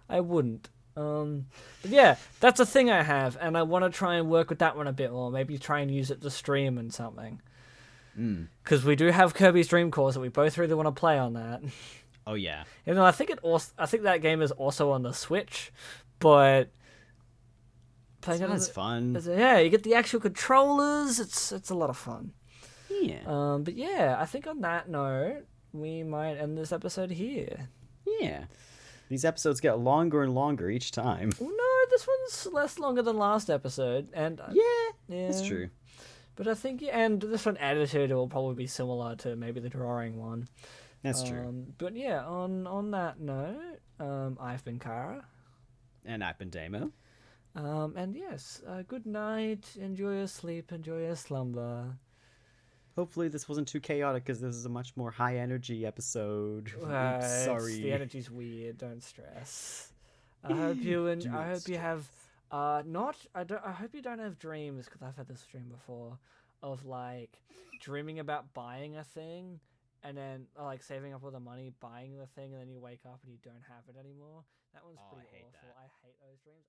I wouldn't. But yeah, that's a thing I have, and I want to try and work with that one a bit more. Maybe try and use it to stream and something. Because we do have Kirby's Dream Course that we both really want to play on that. Oh yeah. You know, I think that game is also on the Switch, but playing it is fun. Yeah, you get the actual controllers. It's a lot of fun. Yeah. But yeah, I think on that note, we might end this episode here. Yeah. These episodes get longer and longer each time. No, this one's less longer than last episode, and yeah, that's true. But I think, and this one edited will probably be similar to maybe the drawing one. That's true. But yeah, on that note, I've been Cara. And I've been Damo. And yes, good night, enjoy your sleep, enjoy your slumber. Hopefully this wasn't too chaotic, because this is a much more high energy episode. Sorry. The energy's weird, don't stress. I hope you have I hope you don't have dreams, because I've had this dream before, of like dreaming about buying a thing and then like saving up all the money, buying the thing, and then you wake up and you don't have it anymore. That one's pretty awful. I hate those dreams.